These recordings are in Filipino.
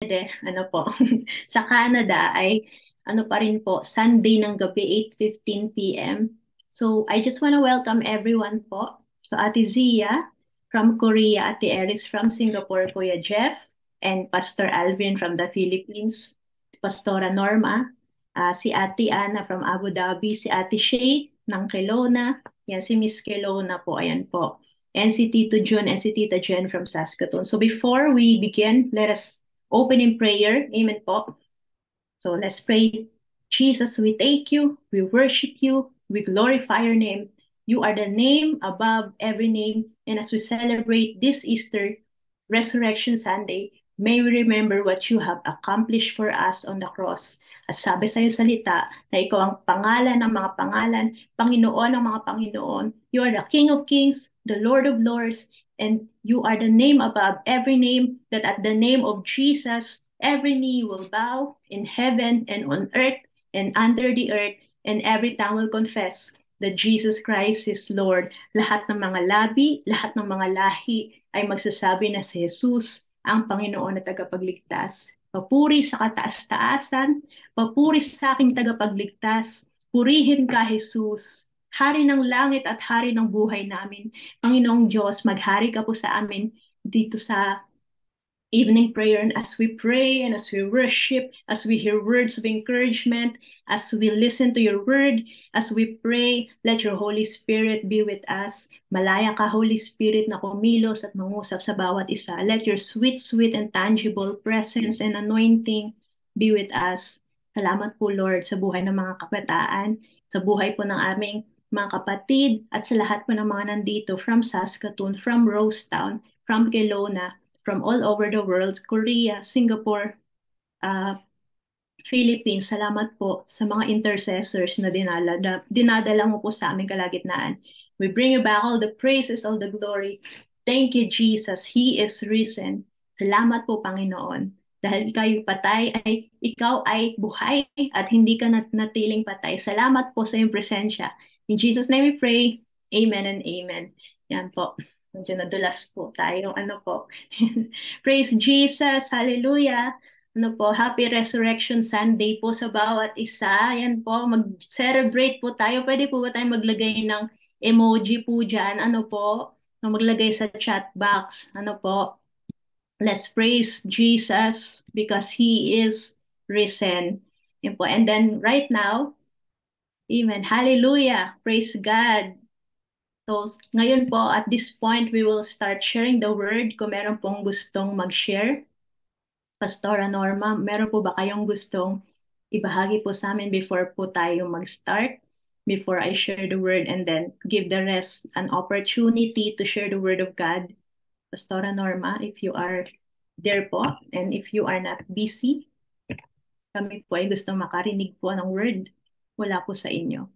pwede, ano po, sa Canada ay ano pa rin po, Sunday ng gabi, 8:15 p.m. So, I just want to welcome everyone po. So, Ate Zia from Korea, Ate Eris from Singapore, Kuya Jeff, and Pastor Alvin from the Philippines, Pastora Norma, si Ate Ana from Abu Dhabi, si Ate Shay ng Kelowna, yan si Miss Kelowna po, ayan po. And si Tito Jun and si Tita Jen from Saskatoon. So before we begin, let us open in prayer. Amen po. So let's pray. Jesus, we thank you, we worship you, we glorify your name. You are the name above every name. And as we celebrate this Easter Resurrection Sunday, may we remember what you have accomplished for us on the cross. As sabi sa iyong salita, na ikaw ang pangalan ng mga pangalan, Panginoon ng mga Panginoon. You are the King of Kings, the Lord of Lords, and you are the name above every name, that at the name of Jesus, every knee will bow in heaven and on earth and under the earth, and every tongue will confess that Jesus Christ is Lord. Lahat ng mga labi, lahat ng mga lahi ay magsasabi na si Jesus ang Panginoon at tagapagligtas. Papuri sa kataas-taasan, papuri sa aking tagapagligtas, purihin ka Jesus, Hari ng langit at Hari ng buhay namin. Panginoong Diyos, maghari ka po sa amin dito sa evening prayer, and as we pray and as we worship, as we hear words of encouragement, as we listen to your word, as we pray, let your Holy Spirit be with us. Malaya ka, Holy Spirit, na kumilos at mangusap sa bawat isa. Let your sweet, sweet and tangible presence and anointing be with us. Salamat po, Lord, sa buhay ng mga kabataan, sa buhay po ng aming mga kapatid, at sa lahat po ng mga nandito from Saskatoon, from Rosetown, from Kelowna, from all over the world, Korea, Singapore, Philippines. Salamat po sa mga intercessors na dinadala mo po sa aming kalagitnaan. We bring you back all the praises, all the glory. Thank you, Jesus. He is risen. Salamat po, Panginoon. Dahil ikaw ay buhay at hindi ka natiling patay. Salamat po sa iyong presensya. In Jesus' name we pray. Amen and amen. Yan po. Medyo nadulas po tayo. Ano po? Praise Jesus. Hallelujah. Ano po, Happy Resurrection Sunday po sa bawat isa. Yan po, mag-celebrate po tayo. Pwede po ba tayo maglagay ng emoji po dyan? Ano po? Maglagay sa chat box. Ano po? Let's praise Jesus because He is risen. Yan po. And then right now, amen. Hallelujah. Praise God. So, ngayon po, at this point, we will start sharing the word. Kung meron pong gustong mag-share, Pastora Norma, meron po ba kayong gustong ibahagi po sa amin before po tayo mag-start? Before I share the word and then give the rest an opportunity to share the word of God. Pastora Norma, if you are there po, and if you are not busy, kami po ay gustong makarinig po ng word mula po sa inyo.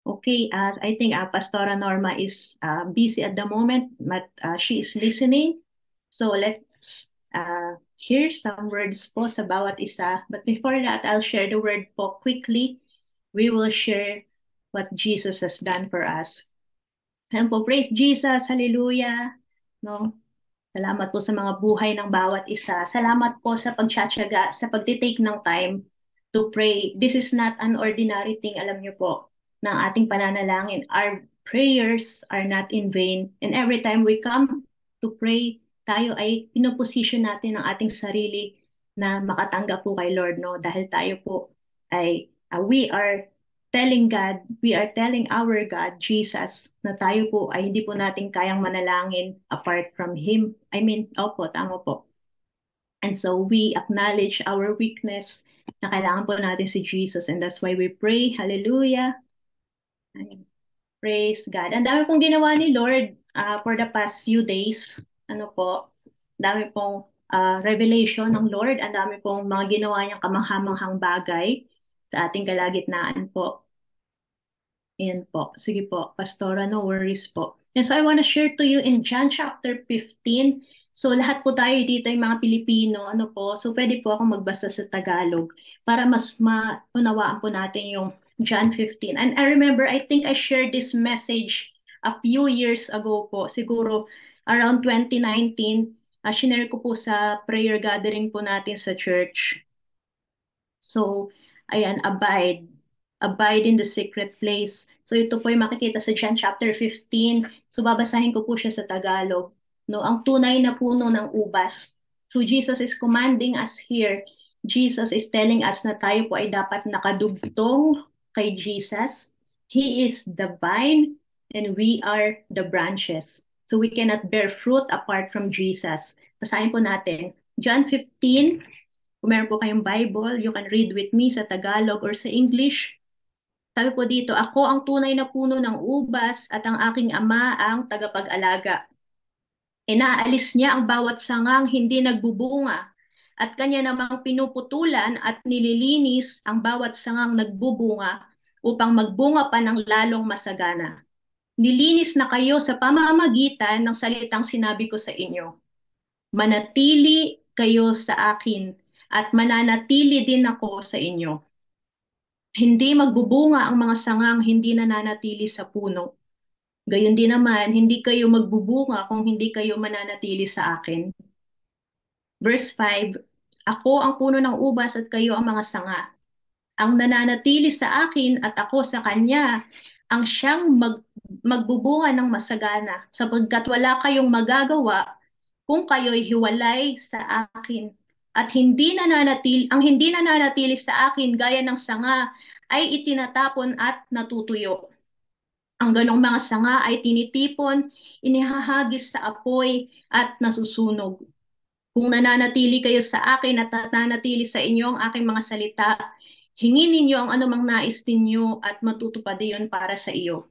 Okay, I think Pastora Norma is busy at the moment, but she is listening. So let's hear some words po sa bawat isa. But before that, I'll share the word po quickly. We will share what Jesus has done for us. And po, praise Jesus, hallelujah. No? Salamat po sa mga buhay ng bawat isa. Salamat po sa pagtsatsaga, sa pagtitake ng time to pray. This is not an ordinary thing, alam niyo po, ng ating pananalangin. Our prayers are not in vain. And every time we come to pray, tayo ay pinoposition natin ang ating sarili na makatanggap po kay Lord, no? Dahil tayo po ay, we are telling God, we are telling our God, Jesus, na tayo po ay hindi po natin kayang manalangin apart from Him. I mean, opo, tama po. And so we acknowledge our weakness na kailangan po natin si Jesus, and that's why we pray. Hallelujah. Praise God. Ang dami pong ginawa ni Lord for the past few days. Ano po, dami pong revelation ng Lord. Ang dami pong mga ginawa niyang kamanghamanghang bagay sa ating kalagitnaan po. Ayan po. Sige po, Pastora, no worries po. And so I want to share to you in John chapter 15. So lahat po tayo dito ay mga Pilipino, ano po, so pwede po ako magbasa sa Tagalog para mas maunawaan po natin yung John 15. And I remember, I think I shared this message a few years ago po, siguro around 2019, shinare ko po sa prayer gathering po natin sa church. So, ayan, abide. Abide in the secret place. So, ito po yung makikita sa John chapter 15. So, babasahin ko po siya sa Tagalog. No, ang tunay na puno ng ubas. So, Jesus is commanding us here. Jesus is telling us na tayo po ay dapat nakadugtong kay Jesus. He is the vine and we are the branches. So, we cannot bear fruit apart from Jesus. Basahin po natin. John 15, kung meron po kayong Bible, you can read with me sa Tagalog or sa English. Sabi po dito, ako ang tunay na puno ng ubas at ang aking ama ang tagapag-alaga. Inaalis niya ang bawat sangang hindi nagbubunga at kanya namang pinuputulan at nililinis ang bawat sangang nagbubunga upang magbunga pa ng lalong masagana. Nilinis na kayo sa pamamagitan ng salitang sinabi ko sa inyo. Manatili kayo sa akin at mananatili din ako sa inyo. Hindi magbubunga ang mga sangang hindi nananatili sa puno. Gayon din naman, hindi kayo magbubunga kung hindi kayo mananatili sa akin. Verse 5, ako ang puno ng ubas at kayo ang mga sanga. Ang nananatili sa akin at ako sa kanya, ang siyang magbubunga ng masagana, sapagkat wala kayong magagawa kung kayo'y hiwalay sa akin. At ang hindi nananatili sa akin gaya ng sanga ay itinatapon at natutuyo. Ang ganong mga sanga ay tinitipon, inihahagis sa apoy at nasusunog. Kung nananatili kayo sa akin at nananatili sa inyo ang aking mga salita, hingin ninyo ang anumang nais ninyo at matutupad iyon para sa inyo.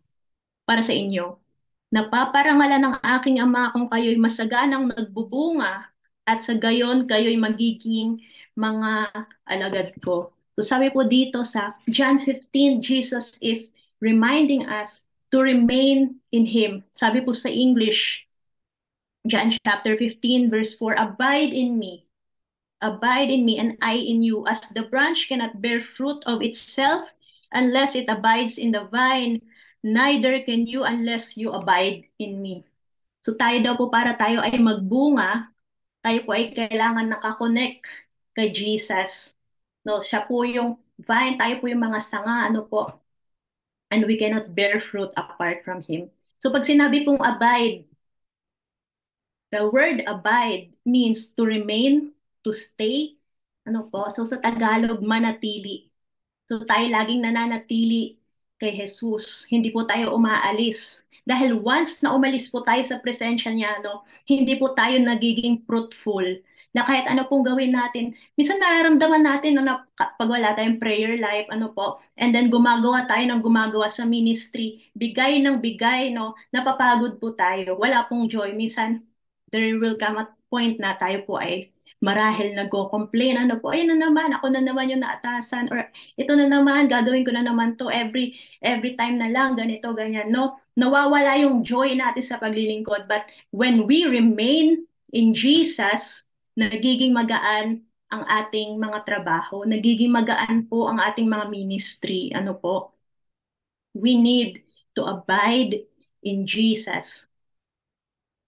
Napaparangalan ng aking ama kung kayo'y masaganang nagbubunga at sa gayon kayo'y magiging mga alagad ko. So sabi po dito sa John 15, Jesus is reminding us to remain in Him. Sabi po sa English, John chapter 15 verse 4, abide in me and I in you, as the branch cannot bear fruit of itself unless it abides in the vine, neither can you unless you abide in me. So tayo daw po para tayo ay magbunga, tayo po ay kailangan nakakonect kay Jesus. No, siya po yung vine, tayo po yung mga sanga, ano po, and we cannot bear fruit apart from Him. So pag sinabi pong abide, the word abide means to remain, to stay. Ano po? So sa Tagalog, manatili. So tayo laging nananatili kay Jesus. Hindi po tayo umaalis. Dahil once na umalis po tayo sa presensya niya, no, hindi po tayo nagiging fruitful. Na kahit ano pong gawin natin, minsan nararamdaman natin na pag wala tayong prayer life, ano po, and then gumagawa tayo ng gumagawa sa ministry, bigay ng bigay, no, napapagod po tayo. Wala pong joy. Minsan, there will come a point na tayo po ay marahil nagko-complain, ano po, ayun na naman, ako na naman yung naatasan, or ito na naman, gagawin ko na naman to every time na lang, ganito, ganyan, no? Nawawala yung joy natin sa paglilingkod. But when we remain in Jesus, nagiging magaan ang ating mga trabaho, nagiging magaan po ang ating mga ministry, ano po? We need to abide in Jesus.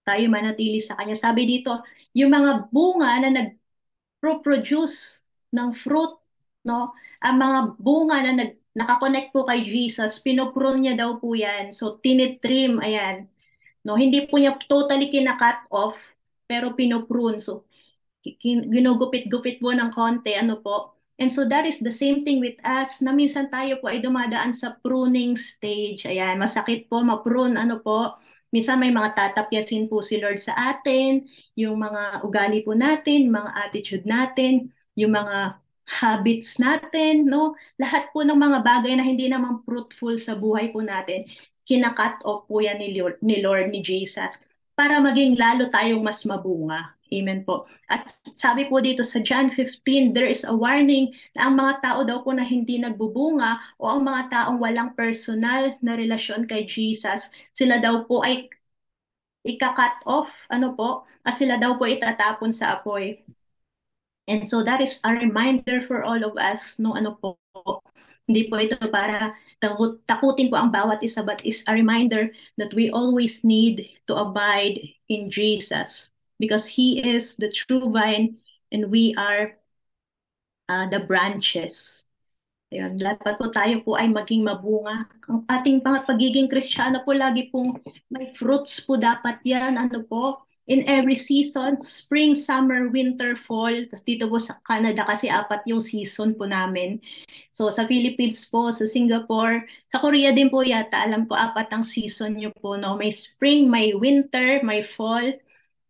Tayo manatili sa Kanya. Sabi dito, yung mga bunga na nag-produce ng fruit, no? Ang mga bunga na nakakonect po kay Jesus, pinoprune niya daw po yan. So, tinitrim, ayan. No? Hindi po niya totally kinakat off, pero pinoprune. So, ginugupit-gupit po ng konti, ano po. And so that is the same thing with us, na minsan tayo po ay dumadaan sa pruning stage. Ayan, masakit po, ma-prune, ano po. Minsan may mga tatapyasin po si Lord sa atin, yung mga ugali po natin, mga attitude natin, yung mga habits natin, no? Lahat po ng mga bagay na hindi naman fruitful sa buhay po natin, kinakat off po yan ni Lord, ni Jesus, para maging lalo tayong mas mabunga. Amen po. At sabi po dito sa John 15, there is a warning na ang mga tao daw po na hindi nagbubunga o ang mga taong walang personal na relasyon kay Jesus, sila daw po ay ika-cut off, ano po, at sila daw po itatapon sa apoy. And so that is a reminder for all of us, no, ano po, hindi po ito para takutin po ang bawat isa, but is a reminder that we always need to abide in Jesus because He is the true vine and we are the branches. Ayan, dapat po tayo po ay maging mabunga. Ang ating pagiging Kristiyano po, lagi pong may fruits po dapat yan. Ano po, in every season, spring, summer, winter, fall. Tapos dito po sa Canada kasi apat yung season po namin. So sa Philippines po, sa Singapore, sa Korea din po yata, alam ko apat ang season nyo po. No? May spring, may winter, may fall.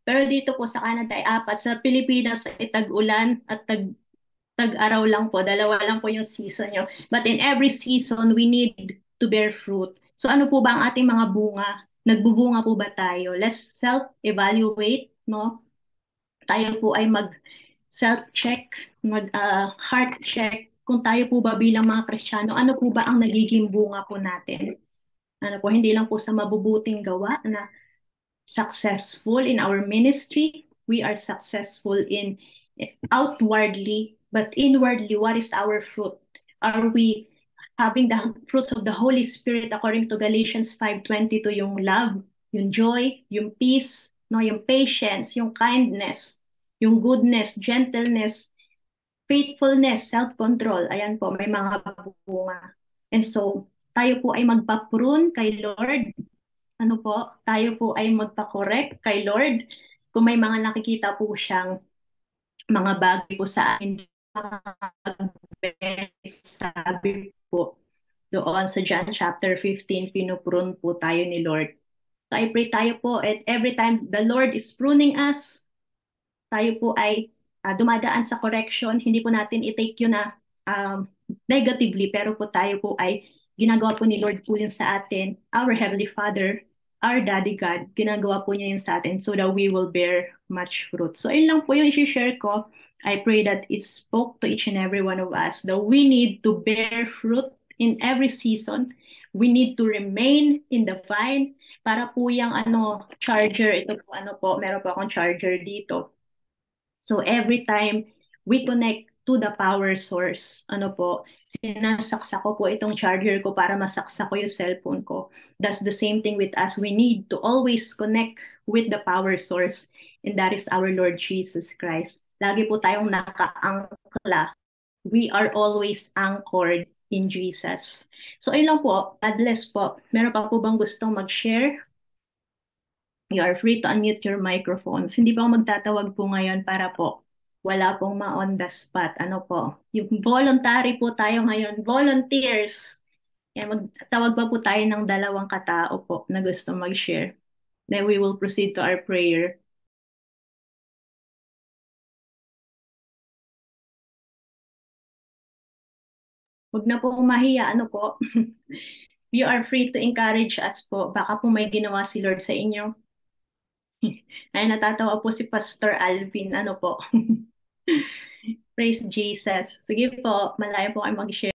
Pero dito po sa Canada ay apat. Sa Pilipinas ay tag-ulan at tag-araw lang po, dalawa lang po yung season nyo. But in every season, we need to bear fruit. So ano po ba ang ating mga bunga? Nagbubunga po ba tayo? Let's self-evaluate, no? Tayo po ay mag-self-check, mag-heart check, kung tayo po ba bilang mga Kristiyano, ano po ba ang nagiging bunga po natin? Ano po, hindi lang po sa mabubuting gawa na successful in our ministry, we are successful in outwardly, but inwardly, what is our fruit? Are we having the fruits of the Holy Spirit according to Galatians 5:22, yung love, yung joy, yung peace, no, yung patience, yung kindness, yung goodness, gentleness, faithfulness, self-control. Ayan po, may mga bunga. And so, tayo po ay magpaprune kay Lord, ano po, tayo po ay magpa-correct kay Lord kung may mga nakikita po siyang mga bagay po sa akin. Sabi po doon sa John chapter 15, pinuprune po tayo ni Lord. So I pray tayo po at every time the Lord is pruning us, tayo po ay dumadaan sa correction, hindi po natin i-take yun na negatively, pero po tayo po ay ginagawa po ni Lord po yun sa atin, our Heavenly Father, our Daddy God, ginagawa po niya yun sa atin so that we will bear much fruit. So yun lang po yung i-share ko. I pray that it spoke to each and every one of us that we need to bear fruit in every season. We need to remain in the vine para po yung charger, ito po meron po akong charger dito. So every time we connect to the power source, sinasaksak ko po itong charger ko para masaksak ko yung cellphone ko. That's the same thing with us. We need to always connect with the power source, and that is our Lord Jesus Christ. Lagi po tayong nakaangkla. We are always anchored in Jesus. So ayun lang po. God bless po. Meron pa po bang gustong mag-share? You are free to unmute your microphones. Hindi pa ako magtatawag po ngayon para po wala pong ma-on the spot. Ano po? Yung voluntary po tayo ngayon. Volunteers. Kaya magtawag pa po tayo ng dalawang katao po na gusto mag-share. Then we will proceed to our prayer. Huwag na po mahiya. Ano po? You are free to encourage us po. Baka po may ginawa si Lord sa inyo. Ay, natatawa po si Pastor Alvin. Ano po? Praise Jesus. Sige po, malayo po kayo mag-share.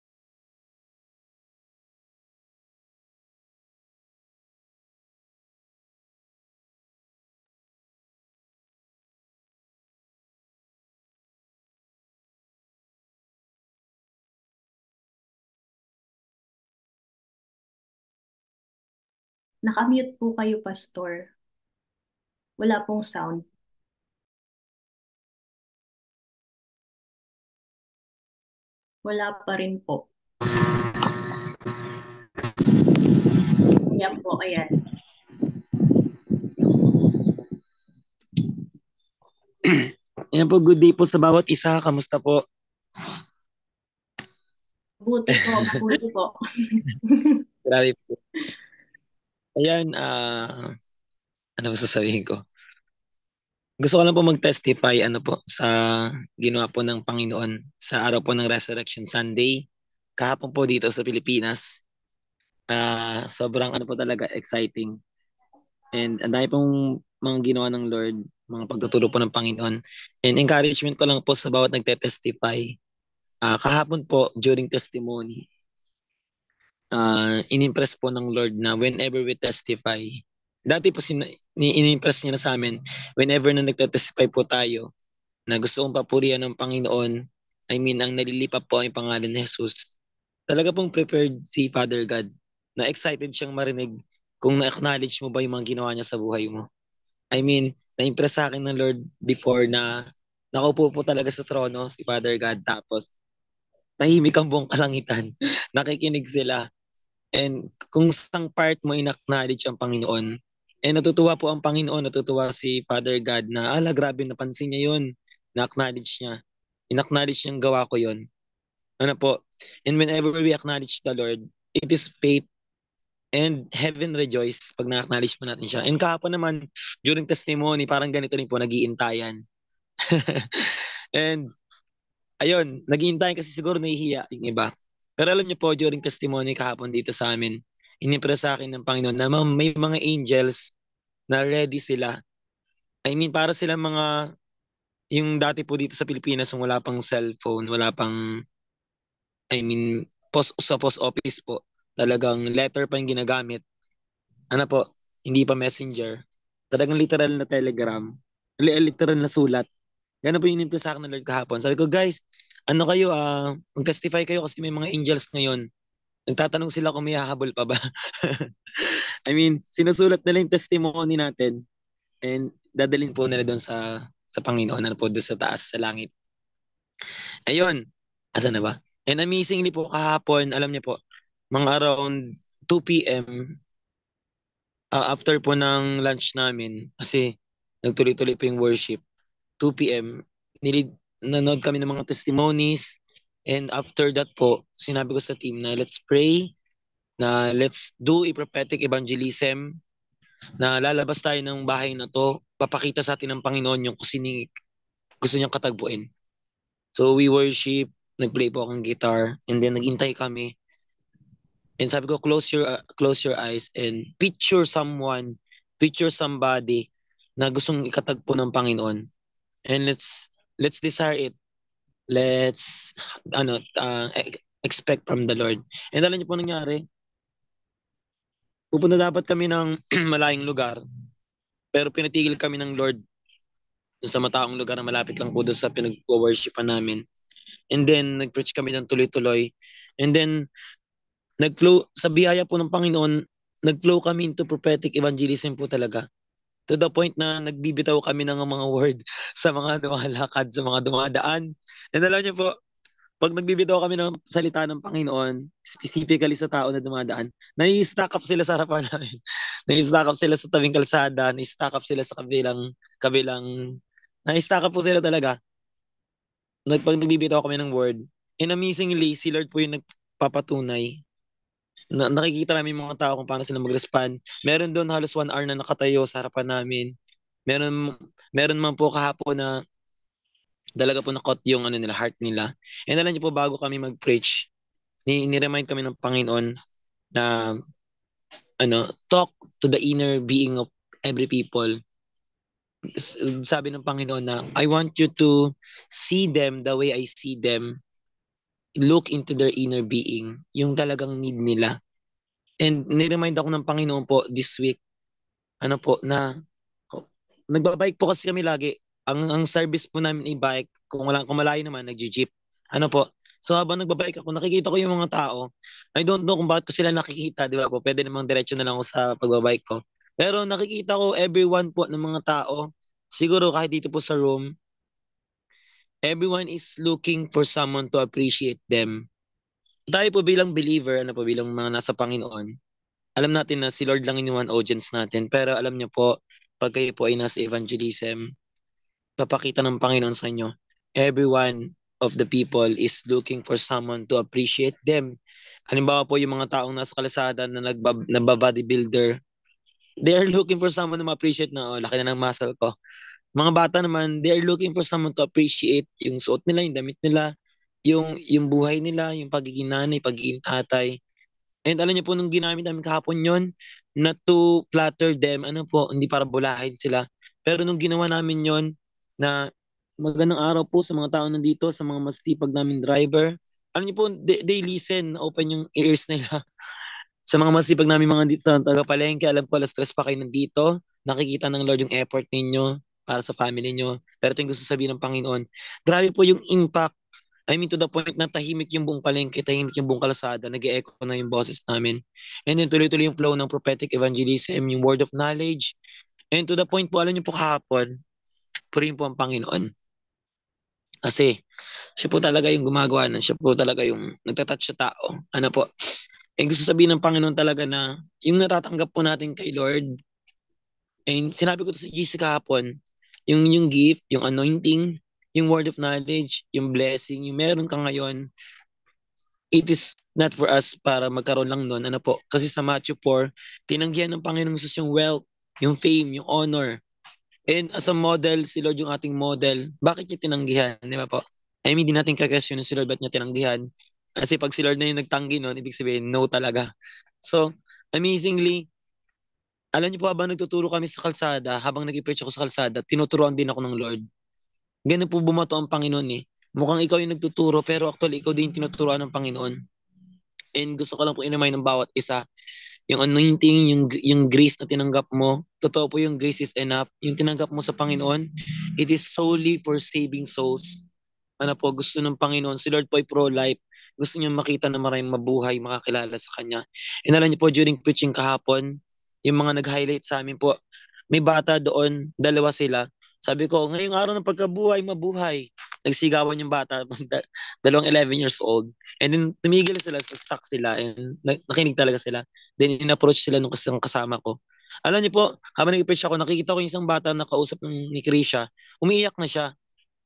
Nakamute po kayo, Pastor. Wala pong sound. Wala pa rin po. Yan po, ayan. Yan po, good day po sa bawat isa. Kamusta po? Buti po, buti po. Grabe po. Ayan, ano ba sasabihin ko? Gusto ko lang po mag-testify sa ginawa po ng Panginoon sa araw po ng Resurrection Sunday. Kahapon po dito sa Pilipinas. Sobrang po talaga exciting. And ang dami pong mga ginawa ng Lord, mga pagtuturo po ng Panginoon. And encouragement ko lang po sa bawat nagte-testify. Kahapon po, during testimony, inimpress po ng Lord na whenever we testify, Dati po ini-impress niya na sa amin whenever na nagtatestify po tayo na gusto kong papurihan ng Panginoon. I mean, ang nalilipap po ang pangalan ni Jesus. Talaga pong prepared si Father God na excited siyang marinig kung na-acknowledge mo ba yung mga ginawa niya sa buhay mo. I mean, na-impress sa akin ng Lord before na nakaupo po talaga sa trono si Father God tapos tahimik ang buong kalangitan. Nakikinig sila. And kung sang part mo in-acknowledge ang Panginoon, natutuwa po ang Panginoon, natutuwa si Father God na, grabe, napansin niya yun. Na-acknowledge niya. In-acknowledge niyang gawa ko yun. Ano po? And whenever we acknowledge the Lord, it is faith and heaven rejoice pag na-acknowledge mo natin siya. And kahapon naman, during testimony, parang ganito rin po, nag-iintayan. And ayun, nag-iintayan kasi siguro nahihiya yung iba. Pero alam niyo po, during testimony kahapon dito sa amin, inimpress sa akin ng Panginoon na may mga angels na ready sila. I mean, para sila mga, yung dati po dito sa Pilipinas, yung wala pang cellphone, wala pang, I mean, sa post office po, talagang letter pa yung ginagamit. Ano po, hindi pa messenger. Talagang literal na telegram. Literal na sulat. Ganun po yung inimpress sa akin ng Lord kahapon. Sabi ko, guys, ano kayo, mag-testify kayo kasi may mga angels ngayon. Nagtatanong sila kung may hahabol pa ba. I mean, sinusulat nila yung testimony natin and dadalhin po nila doon sa Panginoon, ano po, doon sa taas, sa langit. Ayun, asa na ba? And amazingly po, kahapon, alam niyo po, mga around 2 p.m., after po ng lunch namin, kasi nagtuloy-tuloy po yung worship, 2 p.m., nanood kami ng mga testimonies, and after that po, sinabi ko sa team na let's pray, na let's do a prophetic evangelism, na lalabas tayo ng bahay na to, papakita sa atin ng Panginoon yung kusining gusto niyang katagpuin. So we worship, nag-play po akong guitar, and then naghintay kami. And sabi ko, close your eyes and picture someone, picture somebody na gustong ikatagpo ng Panginoon. And let's desire it. Let's expect from the Lord. And alam niyo po nangyari, pupunta dapat kami ng malayong lugar, pero pinatigil kami ng Lord doon sa mataong lugar na malapit lang po doon sa pinag-worshipan namin. And then, nag-preach kami ng tuloy-tuloy. And then, nag-flow, sa biyaya po ng Panginoon, nag-flow kami into prophetic evangelism po talaga. To the point na nagbibitaw kami ng mga word sa mga dumalakad, sa mga dumadaan. And alam niyo po, pag nagbibitaw kami ng salita ng Panginoon, specifically sa tao na dumadaan, nai-stack up sila sa harapan namin. Nai-stack up sila sa tabing kalsada, nai-stack up sila sa kabilang, nai-stack up po sila talaga. Pag nagbibitaw kami ng word, and amazingly, si Lord po yung nagpapatunay. Nakikita namin yung mga tao kung paano sila mag-respond. Meron doon halos 1 hour na nakatayo sa harapan namin. Meron man po kahapon na talaga po na-caught yung nila, heart nila. And alam niyo po, bago kami mag-preach, ni-remind kami ng Panginoon na talk to the inner being of every people. Sabi ng Panginoon na, I want you to see them the way I see them. Look into their inner being, yung talagang need nila. And ni-remind ako ng Panginoon po this week, na nagbabike po kasi kami lagi. Ang service po namin i-bike, kung malayo naman, nagji-jeep. So habang nagbabike ako, nakikita ko yung mga tao. I don't know kung bakit ko sila nakikita, di ba po? Pwede namang diretso na lang ako sa pagbabike ko. Pero nakikita ko everyone po ng mga tao, siguro kahit dito po sa room, everyone is looking for someone to appreciate them. Tayo po bilang believer, bilang mga nasa Panginoon, alam natin na si Lord lang yung one audience natin. Pero alam niyo po, pag kayo po ay nasa evangelism, papakita ng Panginoon sa inyo, everyone of the people is looking for someone to appreciate them. Halimbawa po yung mga taong nasa kalsada na nagba-bodybuilder, they are looking for someone to ma-appreciate na, laki na ng muscle ko. Mga bata naman, they are looking for someone to appreciate yung suot nila, yung damit nila, yung buhay nila, yung pagiging nanay, pagiging tatay. And alam niyo po, nung ginamit namin kahapon yon, not to flatter them, hindi para bulahin sila. Pero nung ginawa namin yon, na magandang araw po sa mga tao nandito, sa mga masipag naming driver, alam niyo po, they listen, open yung ears nila. Sa mga masipag namin mga dito sa taga-palengke, alam ko alas stress pa kayo nandito. Nakikita ng Lord yung effort ninyo para sa family nyo. Pero ito yung gusto sabihin ng Panginoon. Grabe po yung impact. I mean to the point na tahimik yung buong palengke, tahimik yung buong kalsada, nag-e-echo na yung boses namin. And then tuloy-tuloy yung flow ng prophetic evangelism, yung word of knowledge. And to the point po, alam niyo po kahapon, purihin po ang Panginoon. Kasi siya po talaga yung gumagawa na, siya po talaga yung nagtatouch sa tao. Ano po? Eh gusto sabihin ng Panginoon talaga na yung natatanggap po natin kay Lord, and sinabi ko to sa GC kahapon, yung gift, yung anointing, yung word of knowledge, yung blessing, yung meron ka ngayon, it is not for us para magkaroon lang nun. Ano po? Kasi sa Matthew 4, tinanggihan ng Panginoong Jesus yung wealth, yung fame, yung honor. And as a model, si Lord yung ating model. Bakit niya tinanggihan? Di ba po? I mean, di natin kakasyon si Lord ba't niya tinanggihan. Kasi pag si Lord na yung nagtanggi nun, ibig sabihin, no talaga. So, amazingly, alam niyo po habang nagtuturo kami sa kalsada, habang nag-preach ako sa kalsada, tinuturuan din ako ng Lord. Ganun po bumato ang Panginoon eh. Mukhang ikaw yung nagtuturo, pero actually ikaw din tinuturuan ng Panginoon. And gusto ko lang po inamay ng bawat isa. Yung anointing, yung grace na tinanggap mo, totoo po yung grace is enough. Yung tinanggap mo sa Panginoon, it is solely for saving souls. Ano po, gusto ng Panginoon, si Lord po ay pro-life. Gusto niya makita na maraming mabuhay, makakilala sa Kanya. And alam niyo po, during preaching kahapon, yung mga nag-highlight sa amin po, may bata doon, dalawa sila. Sabi ko, ngayong araw ng pagkabuhay, mabuhay. Nagsigawan yung bata, dalawang 11 years old. And then tumigil sila, stuck sila, and nakinig talaga sila. Then in-approach sila nung kasama ko. Alam niyo po, habang nag-preach ako, nakikita ko yung isang bata na kausap ni Krisha, umiiyak na siya.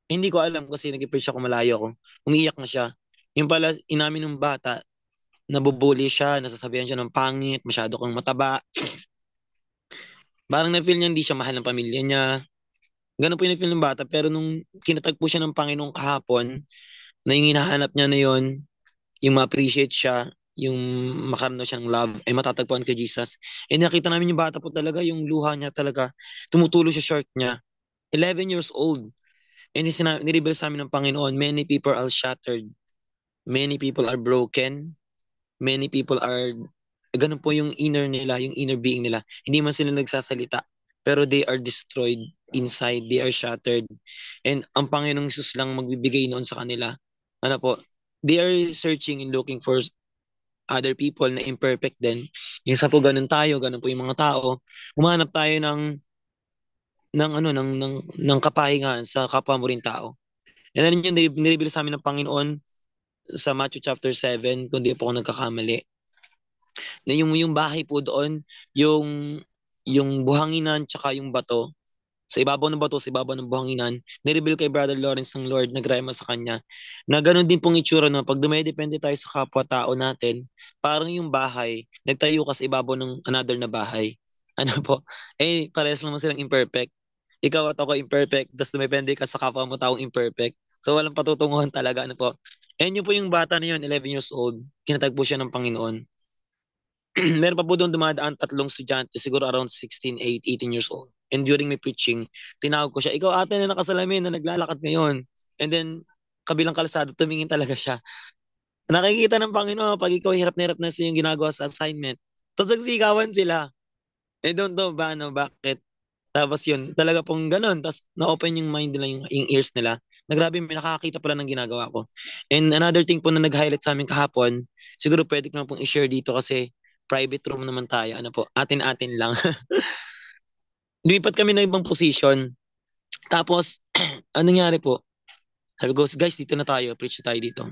Hindi ko alam kasi nag-preach ako, malayo ako. Umiiyak na siya. Yung pala, inamin ng bata, nabubuli siya, nasasabihan siya ng pangit, masyado kang mataba. Parang na-feel niya hindi siya mahal ng pamilya niya. Ganun po yung na-feel ng bata. Pero nung kinatagpo siya ng Panginoong kahapon, na yung hinahanap niya na yon, yung ma-appreciate siya, yung makaroon siya ng love, ay matatagpuan kay Jesus. Eh nakita namin yung bata po talaga, yung luha niya talaga, tumutulo sa short niya. 11 years old. And nireveal sa amin ng Panginoon, many people are shattered. Many people are broken. Many people are, ganun po yung inner nila, yung inner being nila. Hindi man sila nagsasalita, pero they are destroyed inside, they are shattered. And ang Panginoong Jesus lang magbibigay noon sa kanila. Ano po, they are searching and looking for other people na imperfect din. Yung sa po ganun tayo, ganun po yung mga tao. Humanap tayo ng kapahingan sa kapwa mo rin tao. And then yun, nireveal sa amin ng Panginoon sa Matthew chapter 7, kung di po ako nagkakamali. Na yung bahay po doon, yung buhanginan tsaka yung bato, sa ibabaw ng bato, sa ibabaw ng buhanginan, nireveal kay Brother Lawrence ng Lord, nagrema sa kanya, na ganun din pong itsura na pag dumedepende tayo sa kapwa-tao natin, parang yung bahay, nagtayo ka sa ibabaw ng another na bahay. Ano po? Eh, parehas naman silang imperfect. Ikaw at ako imperfect, tapos dumepende ka sa kapwa mo taong imperfect. So, walang patutunguhan talaga. Ano po? And yun po yung bata na yun, 11 years old, kinatagpo siya ng Panginoon. Meron pa po doon dumadaan tatlong estudyante, siguro around 16, 18 years old. And during my preaching, tinawag ko siya, ikaw ate na nakasalamin na naglalakad ngayon. And then, kabilang kalsada, tumingin talaga siya. Nakikita ng Panginoon, pag ikaw hirap na hirap na sa yung ginagawa sa assignment, tapos nagsisigawan sila. I don't know ba, no, bakit. Tapos yun, talaga pong ganun. Tapos na-open yung mind nila, yung ears nila. Na grabe, may nakakita pala ng ginagawa ko. And another thing po na nag-highlight sa amin kahapon, siguro pwede ko na pong i-share dito kasi private room naman tayo. Ano po, atin-atin lang. Lumipat kami ng ibang position. Tapos, anong nangyari po? Sabi ko, guys, dito na tayo. Preach na tayo dito.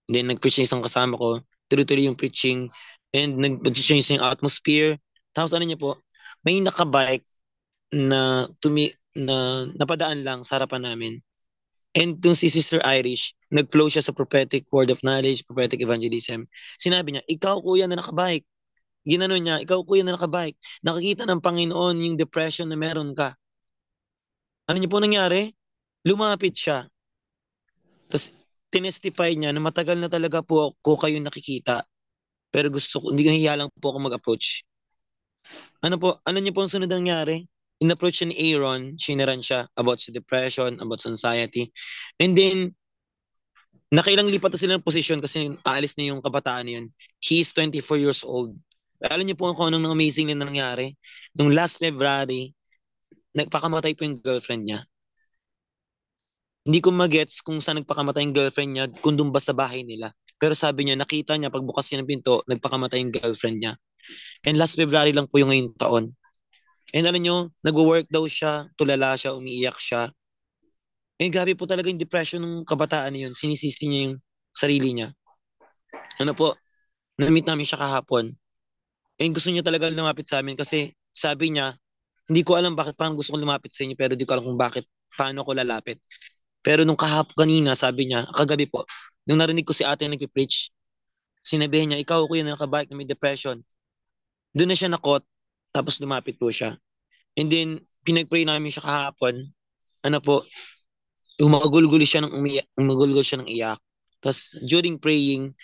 And then, nag-preach yung isang kasama ko. Tuloy-tuloy yung preaching. And nag-change yung atmosphere. Tapos, ano niya po? May nakabike na napadaan lang sa harapan namin. And yung si Sister Irish, nag-flow siya sa prophetic word of knowledge, prophetic evangelism. Sinabi niya, ikaw kuya na nakabike. Ginano niya, ikaw kuya na nakabike. Nakikita ng Panginoon yung depression na meron ka. Ano niyo po nangyari? Lumapit siya. Tapos tinestify niya na matagal na talaga po ako kayo nakikita. Pero gusto ko, hindi nahiya lang po ako mag-approach. Ano po, ano niyo po ang sunod na nangyari? In-approach siya ni Aaron, sinaran siya about sa depression, about sa anxiety. And then, nakailang lipat na sila ng position kasi aalis na yung kabataan na yun. He is 24 years old. Alam niyo po kung anong amazing na nangyari? Nung last February, nagpakamatay po yung girlfriend niya. Hindi ko magets kung saan nagpakamatay yung girlfriend niya, kung doon ba sa bahay nila. Pero sabi niya, nakita niya pagbukas niya ng pinto, nagpakamatay yung girlfriend niya. And last February lang po yung ngayong taon. And alam niyo, nag-work daw siya, tulala siya, umiiyak siya. And grabe po talaga yung depression ng kabataan na yun. Sinisisi niya yung sarili niya. Ano po, na-meet namin siya kahapon. And gusto niya talaga lumapit sa amin kasi sabi niya, hindi ko alam bakit parang gusto kong lumapit sa inyo pero di ko alam kung bakit, paano ko lalapit. Pero nung kahapon kanina, sabi niya, kagabi po, nung narinig ko si ate nagpipreach, sinabihin niya, ikaw kuya na nakabike na may depression. Doon na siya nakot, tapos lumapit po siya. And then, pinag-pray namin siya kahapon. Ano po, umagulgulo siya ng umiyak, umagulgulo siya ng iyak. Tapos, during praying,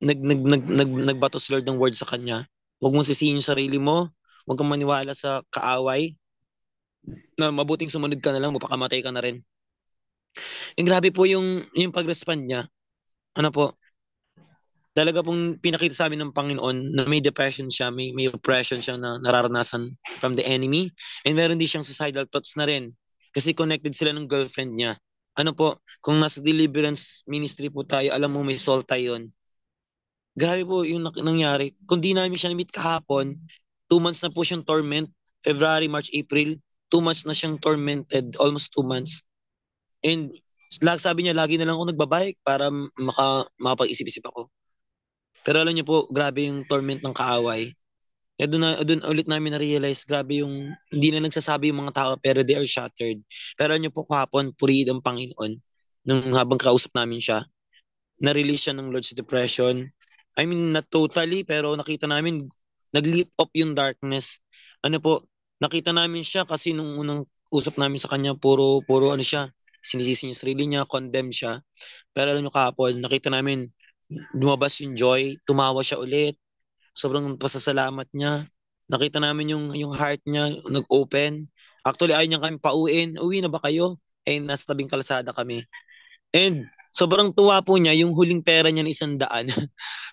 nagbato si Lord ng word sa kanya. Huwag mong sisihin yung sarili mo. Huwag kang maniwala sa kaaway. Na mabuting sumunod ka na lang, mapakamatay ka na rin. And grabe po yung pag-respond niya. Ano po, talaga pong pinakita sa amin ng Panginoon na may depression siya, may oppression siya na nararanasan from the enemy. And meron din siyang suicidal thoughts na rin. Kasi connected sila ng girlfriend niya. Ano po, kung nasa deliverance ministry po tayo, alam mo may soul tayo yun. Grabe po yung nangyari. Kung di namin siya na-meet kahapon, 2 months na po siyang torment. February, March, April. 2 months na siyang tormented. Almost 2 months. And sabi niya, lagi na lang ako nagbabike para makapag-isip-isip ako. Pero alam niyo po, grabe yung torment ng kaaway. Kaya doon ulit namin na-realize, grabe yung, hindi na nagsasabi yung mga tao, pero they are shattered. Pero alam niyo po, kahapon, purihin ang Panginoon. Nung habang kausap namin siya, na-release siya ng Lord's depression. I mean, not totally, pero nakita namin, nag-leap up yung darkness. Ano po, nakita namin siya kasi nung unang usap namin sa kanya, puro ano siya, sinisisi niya sarili niya, condemn siya. Pero alam niyo kahapon, nakita namin, lumabas yung joy, tumawa siya ulit, sobrang pasasalamat niya. Nakita namin yung heart niya nag-open. Actually, ayaw niya kami pauwiin. Uwi na ba kayo? Eh, nasa tabing kalsada kami. And sobrang tuwa po niya yung huling pera niya na 100.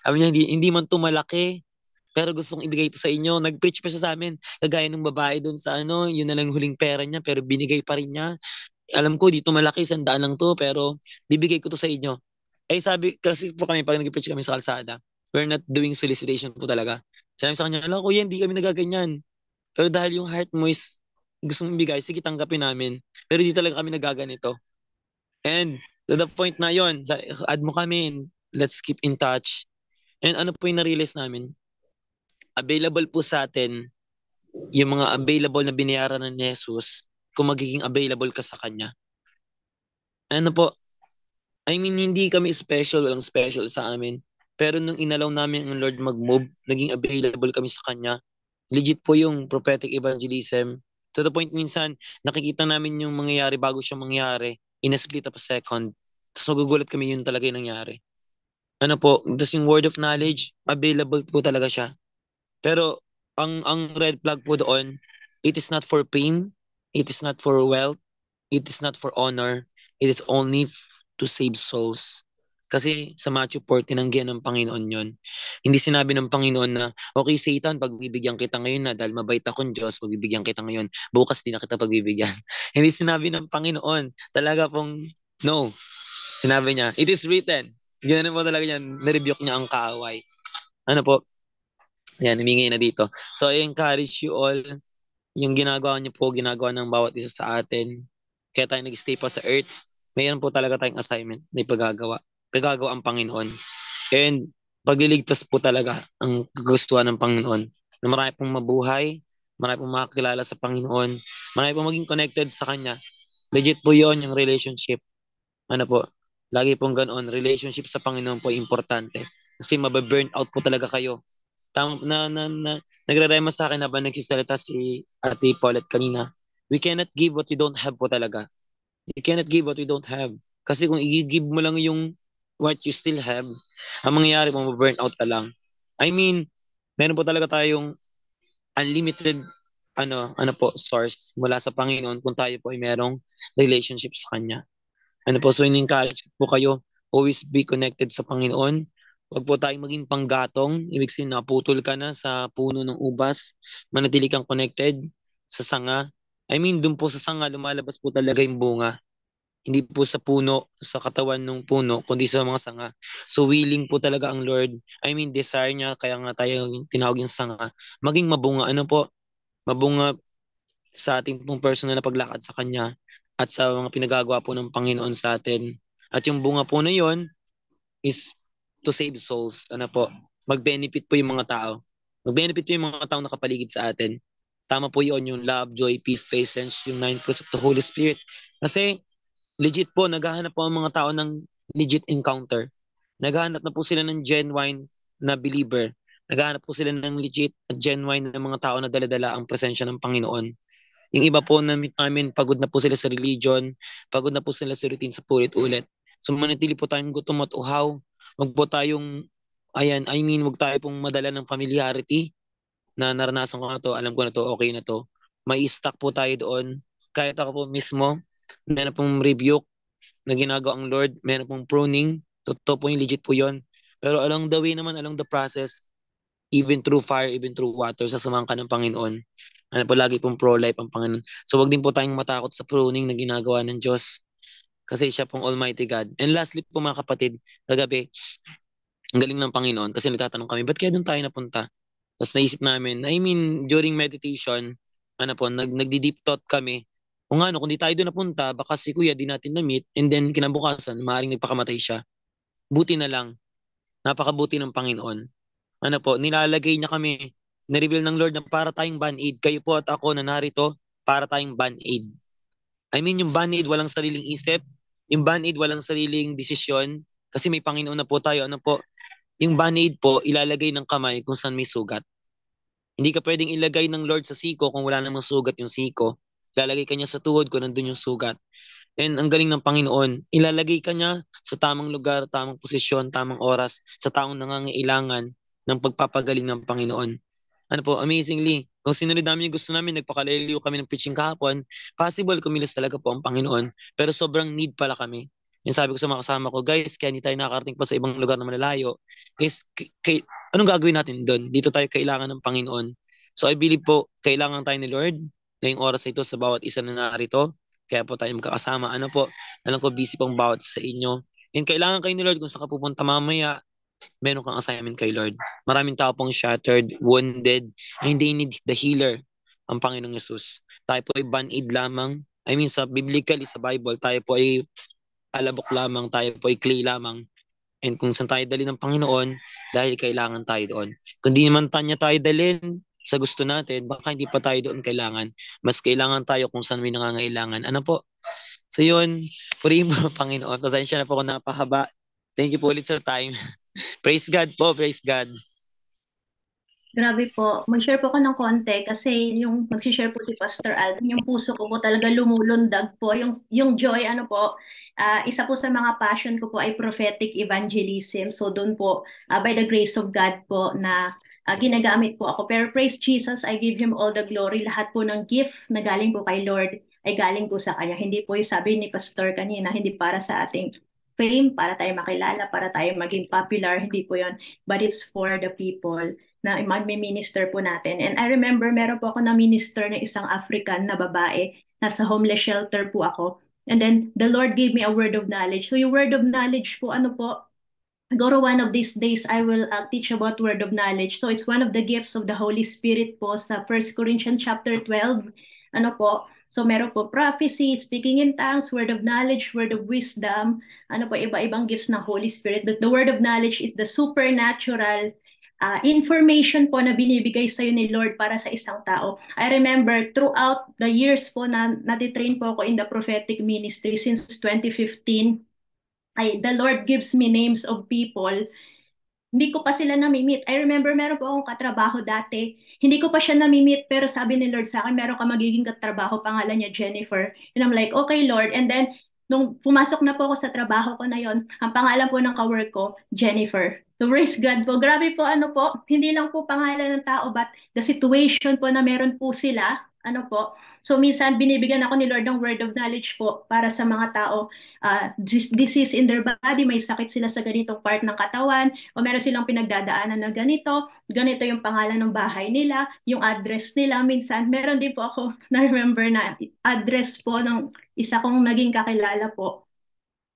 Sabi niya, hindi man tumalaki, pero gustong ibigay ito sa inyo. Nag-preach pa siya sa amin. Kagaya ng babae doon sa ano, yun na lang huling pera niya, pero binigay pa rin niya. Alam ko, dito malaki, 100 lang to, pero bibigay ko to sa inyo. Eh sabi, kasi po kami, pag nag-preach kami sa kalsada, we're not doing solicitation po talaga. Sabi sa kanya, alam ko yan, hindi kami nagaganyan. Pero dahil yung heart mo is gusto mong bigay, sige tanggapin namin. Pero di talaga kami nagaganito. And to the point na yon, add mo kami, let's keep in touch. And ano po yung na-realize namin? Available po sa atin yung mga available na binayaran ng Jesus kung magiging available ka sa Kanya. Ano po, I mean, hindi kami special, walang special sa amin. Pero nung inalaw namin ang Lord mag-move, naging available kami sa Kanya. Legit po yung prophetic evangelism. To the point minsan, nakikita namin yung mangyayari bago siya mangyari in a split of a second. Tapos magugulat kami yun talaga yung nangyari. Ano po, tapos yung word of knowledge, available po talaga siya. Pero ang red flag po doon, it is not for fame, it is not for wealth, it is not for honor, it is only to save souls. Kasi sa Matthew 4, tinanggihan ng Panginoon yon. Hindi sinabi ng Panginoon na, okay Satan, pagbibigyan kita ngayon na dahil mabait akong Diyos, pagbibigyan kita ngayon, bukas di na kita pagbibigyan. Hindi sinabi ng Panginoon, talaga pong, no. Sinabi niya, it is written. Ganun po talaga yan, nirebuke niya ang kaaway. Ano po, yan, humingi na dito. So, I encourage you all, yung ginagawa niyo po, ginagawa ng bawat isa sa atin. Kaya tayo nag-stay pa sa earth. Mayroon po talaga tayong assignment na ipagagawa. Pagagawa ang Panginoon. And pagliligtas po talaga ang kagustuhan ng Panginoon. Na marami pong mabuhay, marami pong makakilala sa Panginoon, marami pong maging connected sa Kanya. Legit po yon yung relationship. Ano po, lagi pong ganoon, relationship sa Panginoon po importante. Kasi mababurn out po talaga kayo. Nagre-rema sa akin habang nagsisalita si Ate Paulette kanina. We cannot give what we don't have po talaga. You cannot give what we don't have. Kasi kung i-give mo lang yung what you still have, ang mangyayari mo, ma-burn out ka lang. I mean, meron po talaga tayong unlimited ano po source mula sa Panginoon kung tayo po ay merong relationship sa Kanya. Ano po, so in-encourage po kayo, always be connected sa Panginoon, Huwag po tayong maging panggatong. Ibig sabihin, naputol ka na sa puno ng ubas. Manatili kang connected sa sanga. I mean, dun po sa sanga, lumalabas po talaga yung bunga. Hindi po sa puno, sa katawan ng puno, kundi sa mga sanga. So willing po talaga ang Lord. I mean, desire niya, kaya nga tayo tinawag yung sanga. Maging mabunga, ano po, mabunga sa ating pong personal na paglakad sa Kanya at sa mga pinagagawa po ng Panginoon sa atin. At yung bunga po na yon is to save souls. Ano po, mag-benefit po yung mga tao. Mag-benefit po yung mga tao nakapaligid sa atin. Tama po yun, yung love, joy, peace, patience, yung 9 fruits of the Holy Spirit. Kasi legit po, naghahanap po ang mga tao ng legit encounter. Naghahanap na po sila ng genuine na believer. Naghahanap po sila ng legit at genuine na mga tao na daladala ang presensya ng Panginoon. Yung iba po na meet namin, pagod na po sila sa religion, pagod na po sila sa routine sa paulit-ulit. So manatili po tayong gutom at uhaw. Wag po tayong, wag tayo pong madala ng familiarity na naranasan ko na to, alam ko na to, okay na to. May stuck po tayo doon. Kahit ako po mismo, meron pong rebuke na ginagawa ang Lord, meron pong pruning, totoo po yung legit po yon. Pero along the way naman, along the process, even through fire, even through water, sasamahan ka ng Panginoon. Ano po, lagi pong pro-life ang Panginoon. So wag din po tayong matakot sa pruning na ginagawa ng Diyos kasi siya pong Almighty God. And lastly po mga kapatid, kagabi, ang galing ng Panginoon kasi nagtatanong kami, ba't kaya doon tayo napunta? Tapos naisip namin, I mean, during meditation, nagdi-deep thought kami, kung ano, kung di tayo doon napunta, baka si Kuya di natin na-meet, and then kinabukasan, maaaring nagpakamatay siya. Buti na lang, napakabuti ng Panginoon. Ano po, nilalagay niya kami, na-reveal ng Lord na para tayong band-aid. Kayo po at ako na narito, para tayong band-aid. I mean, yung band-aid walang sariling isip, yung band-aid walang sariling desisyon, kasi may Panginoon na po tayo. Ano po, yung band-aid po, ilalagay ng kamay kung saan may sugat. Hindi ka pwedeng ilagay ng Lord sa siko kung wala namang sugat yung siko. Ilalagay ka niya sa tuhod kung nandun yung sugat. And ang galing ng Panginoon, ilalagay ka niya sa tamang lugar, tamang posisyon, tamang oras, sa taong nangangailangan ng pagpapagaling ng Panginoon. Ano po, amazingly, kung sinunod namin yung gusto namin, nagpakaliliw kami ng preaching kahapon, possible kumilos talaga po ang Panginoon, pero sobrang need pala kami. Yung sabi ko sa mga kasama ko, guys, kaya hindi tayo nakakarating pa sa ibang lugar na malalayo, is anong gagawin natin doon? Dito tayo kailangan ng Panginoon. So I believe po, kailangan tayo ni Lord ngayong oras na ito sa bawat isa na narito. Kaya po tayo magkakasama. Ano po, alam ko busy pang bawat sa inyo. And kailangan kayo ni Lord kung saan ka pupunta mamaya, meron kang assignment kay Lord. Maraming tao pong shattered, wounded, and they need the healer, ang Panginoong Yesus. Tayo po ay band-aid lamang. I mean, sa biblically, sa Bible, tayo po ay alabok lamang, tayo po ay clay lamang. And kung saan tayo dali ng Panginoon, dahil kailangan tayo doon. Kung di naman tanya tayo dalhin sa gusto natin, baka hindi pa tayo doon kailangan. Mas kailangan tayo kung saan may nangangailangan. Ano po? So yun, purihin mo Panginoon. Pasensya na po kung napahaba. Thank you po ulit sa time. Praise God po, praise God. Grabe po. Mag-share po ako ng konti kasi yung mag-share po si Pastor Alvin, yung puso ko po talaga lumulundag po. Yung joy, ano po, isa po sa mga passion ko po ay prophetic evangelism. So doon po, by the grace of God po na ginagamit po ako. Pero praise Jesus, I give Him all the glory. Lahat po ng gift na galing po kay Lord ay galing po sa Kanya. Hindi po yung sabi ni Pastor kanina, hindi para sa ating fame, para tayo makilala, para tayo maging popular. Hindi po yon, but it's for the people na mag-minister po natin. And I remember meron po ako na minister na isang African na babae. Nasa homeless shelter po ako. And then the Lord gave me a word of knowledge. So yung word of knowledge po, ano po, siguro one of these days I will teach about word of knowledge. So it's one of the gifts of the Holy Spirit po sa 1 Corinthians chapter 12. Ano po? So meron po prophecy, speaking in tongues, word of knowledge, word of wisdom, ano po, iba-ibang gifts ng Holy Spirit. But the word of knowledge is the supernatural information po na binibigay sa'yo ni Lord para sa isang tao. I remember throughout the years po na natitrain po ako in the prophetic ministry since 2015, the Lord gives me names of people. Hindi ko pa sila nami-meet. I remember meron po akong katrabaho dati. Hindi ko pa siya nami-meet pero sabi ni Lord sa akin, meron ka magiging katrabaho, pangalan niya Jennifer. And I'm like, okay Lord. And then, nung pumasok na po ako sa trabaho ko na yon, ang pangalan po ng kawork ko, Jennifer. So praise God po. Grabe po ano po, hindi lang po pangalan ng tao but the situation po na meron po sila, ano po. So minsan binibigyan ako ni Lord ng word of knowledge po para sa mga tao, disease in their body, may sakit sila sa ganitong part ng katawan, o meron silang pinagdadaanan na ganito, ganito yung pangalan ng bahay nila, yung address nila. Minsan, meron din po ako na-remember na address po ng isa kong naging kakilala po.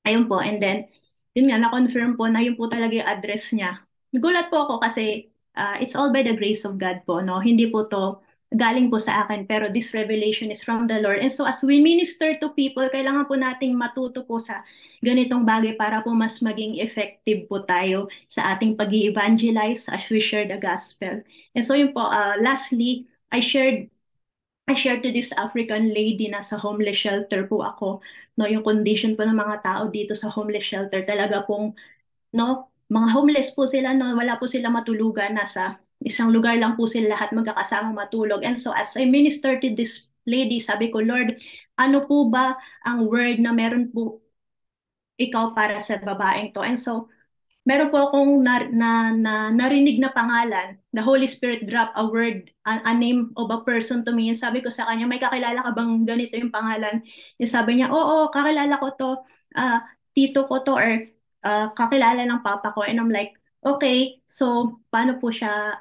Ayun po, and then, yun nga, na-confirm po na yun po talaga yung address niya. Nagulat po ako kasi it's all by the grace of God po, no? Hindi po to galing po sa akin, pero this revelation is from the Lord. And so as we minister to people, kailangan po nating matuto po sa ganitong bagay para po mas maging effective po tayo sa ating pag-evangelize as we share the gospel. And so yun po, lastly, I shared to this African lady na sa homeless shelter po ako, no, yung condition po ng mga tao dito sa homeless shelter, talaga pong, no, mga homeless po sila, no, wala po sila matulugan, nasa isang lugar lang po sila lahat magkakasamang matulog. And so as I minister to this lady, sabi ko, Lord, ano po ba ang word na meron po ikaw para sa babaeng to? And so meron po akong narinig na pangalan. The Holy Spirit dropped a word, a name of a person to me. Sabi ko sa kanya, may kakilala ka bang ganito yung pangalan? Yung sabi niya, oo, kakilala ko to, tito ko to, or kakilala ng papa ko. And I'm like, okay, so paano mo siya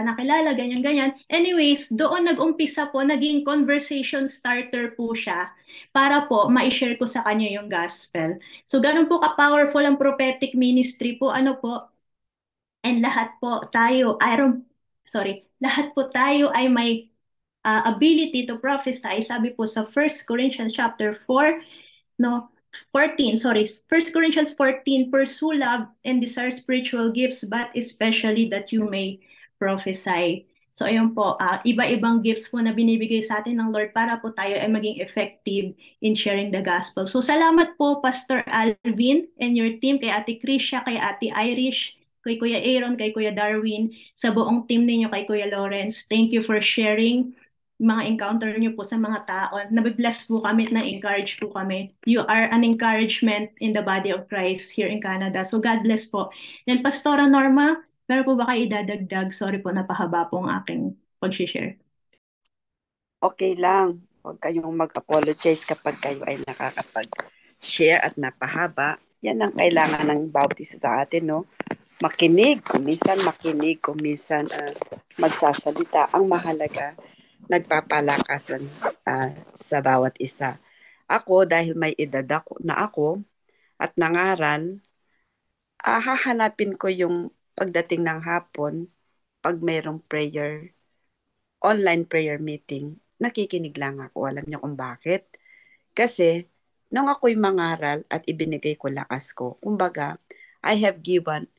nakilala, ganyan, ganyan. Anyways, doon nag-umpisa po, naging conversation starter po siya para po ma-share ko sa kanya yung gospel. So, ganun po ka-powerful ang prophetic ministry po. Ano po? And lahat po tayo ay may ability to prophesy. Sabi po sa 1 Corinthians chapter 4, no, 14, sorry, 1 Corinthians 14, pursue love and desire spiritual gifts, but especially that you may prophesy. So ayun po, iba-ibang gifts po na binibigay sa atin ng Lord para po tayo ay maging effective in sharing the gospel. So salamat po, Pastor Alvin and your team, kay Ate Krisha, kay Ate Irish, kay Kuya Aaron, kay Kuya Darwin, sa buong team ninyo, kay Kuya Lawrence. Thank you for sharing mga encounter niyo po sa mga tao. Nabibless po kami, na-encourage po kami. You are an encouragement in the body of Christ here in Canada. So God bless po. Then Pastora Norma, pero po ba kayo idadagdag? Sorry po, napahaba po ang aking pag-share. Okay lang. Huwag kayong mag-apologize kapag kayo ay nakakapag-share at napahaba. Yan ang kailangan ng bautista sa atin, no? Makinig, kuminsan magsasalita. Ang mahalaga, nagpapalakasan sa bawat isa. Ako, dahil may edad na ako at nangaral, hahanapin ko yung pagdating ng hapon, pag mayroong online prayer meeting, nakikinig lang ako. Alam niyo kung bakit? Kasi, nung ako'y mangaral at ibinigay ko lakas ko, kumbaga, I have given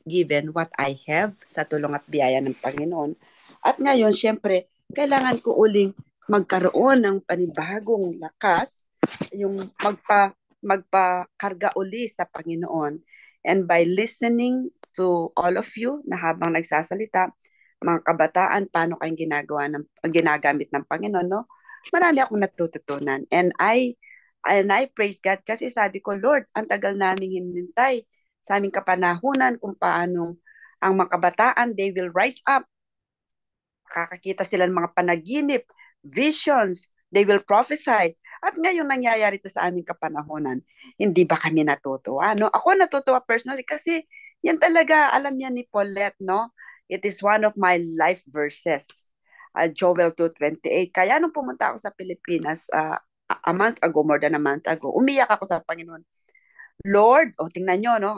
what I have sa tulong at biyaya ng Panginoon. At ngayon, syempre, kailangan ko uling magkaroon ng panibagong lakas, yung magpakarga uli sa Panginoon. And by listening to all of you na habang nagsasalita, mga kabataan, paano kayong ginagamit ng Panginoon, no? Marami akong natututunan. And I praise God kasi sabi ko, Lord, ang tagal naming hinintay sa aming kapanahunan kung paano ang mga kabataan, they will rise up. Kakakita sila ng mga panaginip, visions, they will prophesy. At ngayon nangyayari ito sa aming kapanahunan. Hindi ba kami natutuwa? No? Ako natutuwa personally kasi yan talaga, alam niya ni Paulette, no? It is one of my life verses. Joel 2:28. Kaya nung pumunta ako sa Pilipinas, a month ago, more than a month ago, umiyak ako sa Panginoon. Lord, tingnan nyo, no?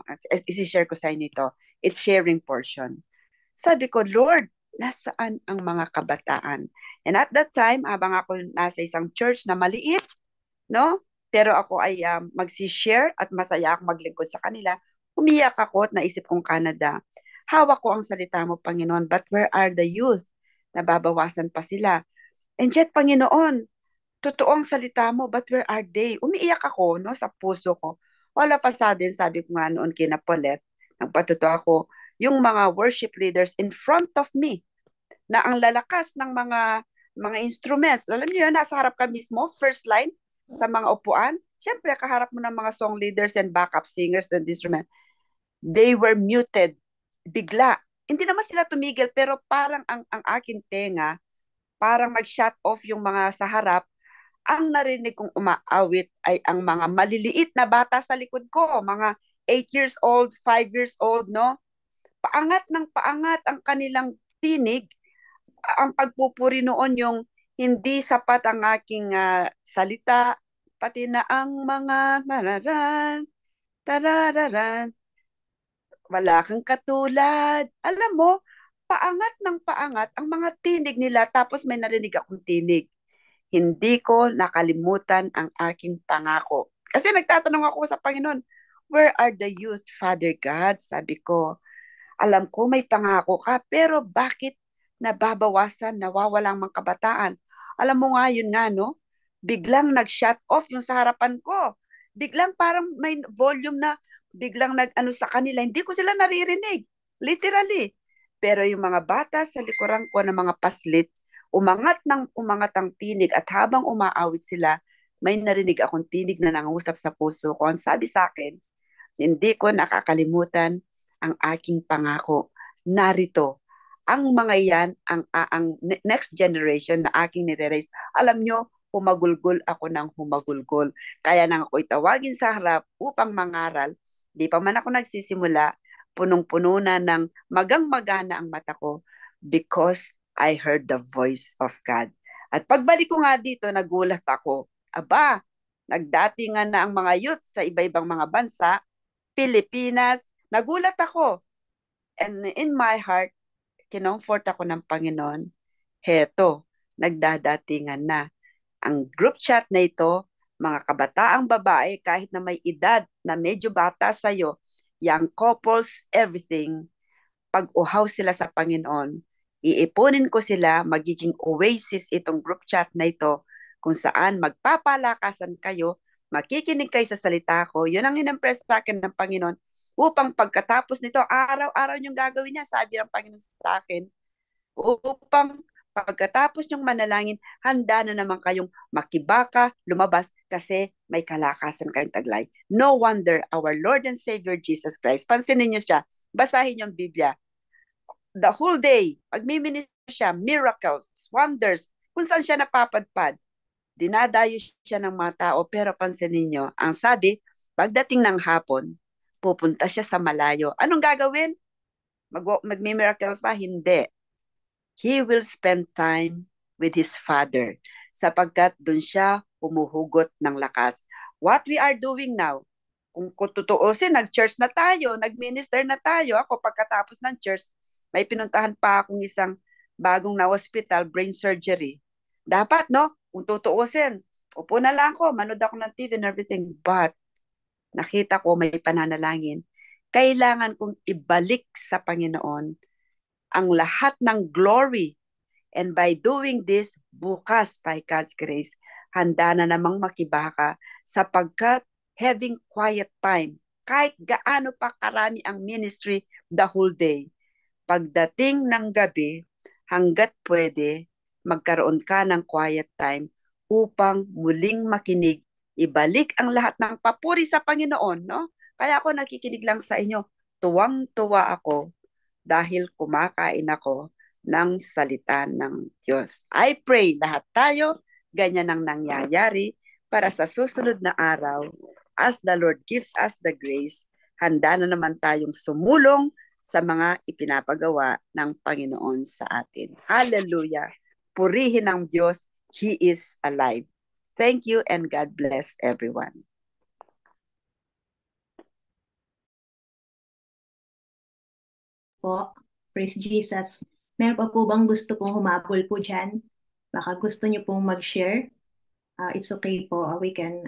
Isi-share ko sa inyo ito. It's sharing portion. Sabi ko, Lord, nasaan ang mga kabataan? And at that time, habang ako nasa isang church na maliit, no? Pero ako ay magsi-share at masaya ako maglingkod sa kanila. Umiyak ako at naisip kong Canada. Hawak ko ang salita mo, Panginoon, but where are the youth? Nababawasan pa sila. And yet, Panginoon, totoo ang salita mo, but where are they? Umiiyak ako, no, sa puso ko. All of a sudden, sabi ko nga noon kina Paulette, nagpatuto ako, yung mga worship leaders in front of me, na ang lalakas ng mga instruments. Alam niyo yun, nasa harap ka mismo, first line, sa mga upuan. Siyempre, kaharap mo ng mga song leaders and backup singers and instruments. They were muted. Bigla. Hindi naman sila tumigil, pero parang ang aking tenga, parang nag-shut off yung mga sa harap, ang narinig kong umaawit ay ang mga maliliit na bata sa likod ko, mga 8 years old, 5 years old, no? Paangat ng paangat ang kanilang tinig. Ang pagpupuri noon yung hindi sapat ang aking salita, pati na ang mga tararan, tarararan, wala kang katulad. Alam mo, paangat ng paangat ang mga tinig nila tapos may narinig akong tinig. Hindi ko nakalimutan ang aking pangako. Kasi nagtatanong ako sa Panginoon, where are the youth, Father God? Sabi ko, alam ko may pangako ka, pero bakit nababawasan, nawawalang mga kabataan? Alam mo nga yun nga, no? Biglang nag-shut off yung sa harapan ko. Biglang parang may volume na biglang nag-ano sa kanila. Hindi ko sila naririnig. Literally. Pero yung mga bata sa likuran ko na mga paslit, umangat ng umangat ang tinig at habang umaawit sila, may narinig akong tinig na nangusap sa puso ko. Ang sabi sa akin, hindi ko nakakalimutan ang aking pangako. Narito, ang mga yan, ang next generation na aking nire-raise, alam nyo, humagulgol ako ng humagulgol. Kaya nang ako'y tawagin sa harap upang mangaral, di pa man ako nagsisimula, punong-puno na ng magang-magana ang mata ko because I heard the voice of God. At pagbalik ko nga dito, nagulat ako. Aba, nagdatingan na ang mga youth sa iba-ibang mga bansa, Pilipinas, nagulat ako. And in my heart, kinomfort ako ng Panginoon. Heto, nagdadatingan na. Ang group chat na ito, mga kabataang babae, kahit na may edad na medyo bata sa'yo, young couples, everything, pag uhaw sila sa Panginoon, iipunin ko sila, magiging oasis itong group chat na ito, kung saan magpapalakasan kayo, makikinig kayo sa salita ko, yun ang inimpress sa akin ng Panginoon, upang pagkatapos nito, araw-araw yung gagawin niya, sabi ng Panginoon sa akin, upang pagkatapos yung manalangin, handa na naman kayong makibaka, lumabas, kasi may kalakasan kayong taglay. No wonder our Lord and Savior Jesus Christ, pansinin niyo siya, basahin yung Biblia, the whole day, magmiminister siya, miracles, wonders, kung saan siya napapadpad, dinadayo siya ng mga tao, pero pansinin niyo, ang sabi, pagdating ng hapon, pupunta siya sa malayo. Anong gagawin? Magmi-miracles pa? Hindi. He will spend time with his Father sapagkat dun siya humuhugot ng lakas. What we are doing now, kung tutuusin, nag-church na tayo, nag-minister na tayo. Ako pagkatapos ng church, may pinuntahan pa akong isang bagong na hospital, brain surgery. Dapat, no? Kung tutuusin, upo na lang ako, manood ako ng TV and everything. But, nakita ko may pananalangin. Kailangan kong ibalik sa Panginoon ang lahat ng glory. And by doing this, bukas, by God's grace, handa na namang makibaka sapagkat having quiet time, kahit gaano pa karami ang ministry the whole day, pagdating ng gabi, hanggat pwede, magkaroon ka ng quiet time upang muling makinig, ibalik ang lahat ng papuri sa Panginoon, no? Kaya ako nakikinig lang sa inyo, tuwang-tuwa ako dahil kumakain ako ng salita ng Diyos. I pray lahat tayo, ganyan ang nangyayari para sa susunod na araw, as the Lord gives us the grace, handa na naman tayong sumulong sa mga ipinapagawa ng Panginoon sa atin. Hallelujah! Purihin ang Diyos, He is alive. Thank you and God bless everyone. Po, praise Jesus. Meron pa po bang gusto pong humabol po dyan? Baka gusto niyo pong mag-share. It's okay po. We can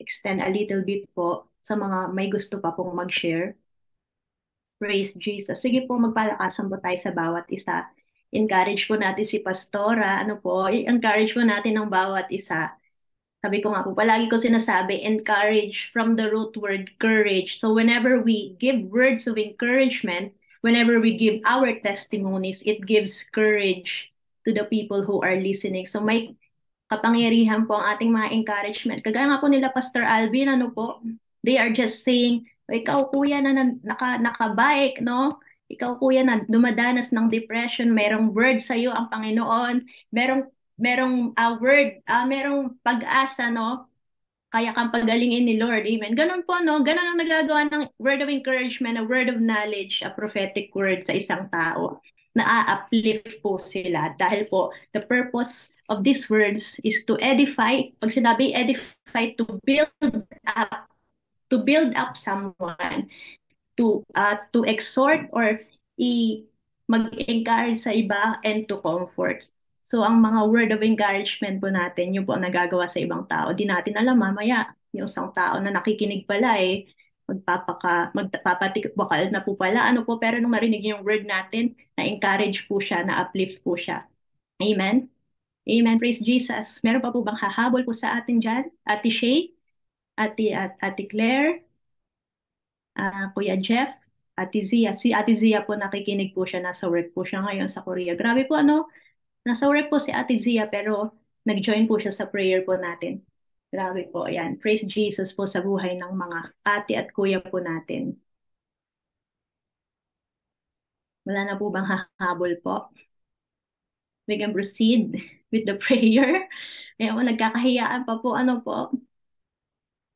extend a little bit po sa mga may gusto pa pong mag-share. Praise Jesus. Sige po, magpalakasan po tayo sa bawat isa. Encourage po natin si Pastora. Ano po, encourage po natin ng bawat isa. Sabi ko nga po, palagi ko sinasabi, encourage from the root word courage. So whenever we give words of encouragement, whenever we give our testimonies, it gives courage to the people who are listening. So may kapangyarihan po ang ating mga encouragement. Kagaya nga po nila Pastor Alvin, ano po, they are just saying, ikaw kuya na nakabike, no? ikaw kuya na dumadanas ng depression, merong word sa iyo ang Panginoon, merong word, merong pag-asa, no? Kaya kang pagalingin ni Lord. Amen. Ganun po, no? Ganun ang nagagawa ng word of encouragement, a word of knowledge, a prophetic word sa isang tao. Na-uplift po sila. Dahil po, the purpose of these words is to edify. Pag sinabi edify, to build up someone, to exhort or mag-encourage sa iba and to comfort. So ang mga word of encouragement po natin, yun po ang nagagawa sa ibang tao. Di natin alam mamaya, yung isang tao na nakikinig pala magpapatikbakal na po pala. Ano po, pero nung marinig yung word natin, na-encourage po siya, na-uplift po siya. Amen? Amen. Praise Jesus. Meron pa po bang hahabol po sa atin dyan? Ate Shay? Ate Claire? Kuya Jeff? Ate Zia. Si Ate Zia po nakikinig po siya. Nasa work po siya ngayon sa Korea. Grabe po ano? Nasa work po si Ate Zia pero nag-join po siya sa prayer po natin. Grabe po. Ayan. Praise Jesus po sa buhay ng mga ate at kuya po natin. Wala na po bang hahabol po? We can proceed with the prayer. Ayan po, nagkakahiyaan pa po. Ano po?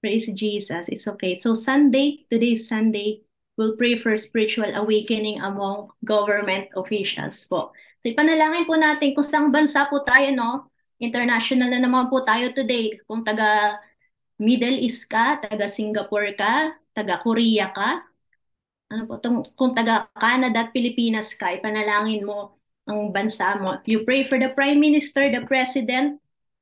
Praise Jesus. It's okay. So today's Sunday, we'll pray for spiritual awakening among government officials po. So ipanalangin po natin kung saang bansa po tayo, no? International na naman po tayo today. Kung taga Middle East ka, taga Singapore ka, taga Korea ka, ano po, kung taga Canada at Pilipinas ka, ipanalangin mo ang bansa mo. You pray for the Prime Minister, the President,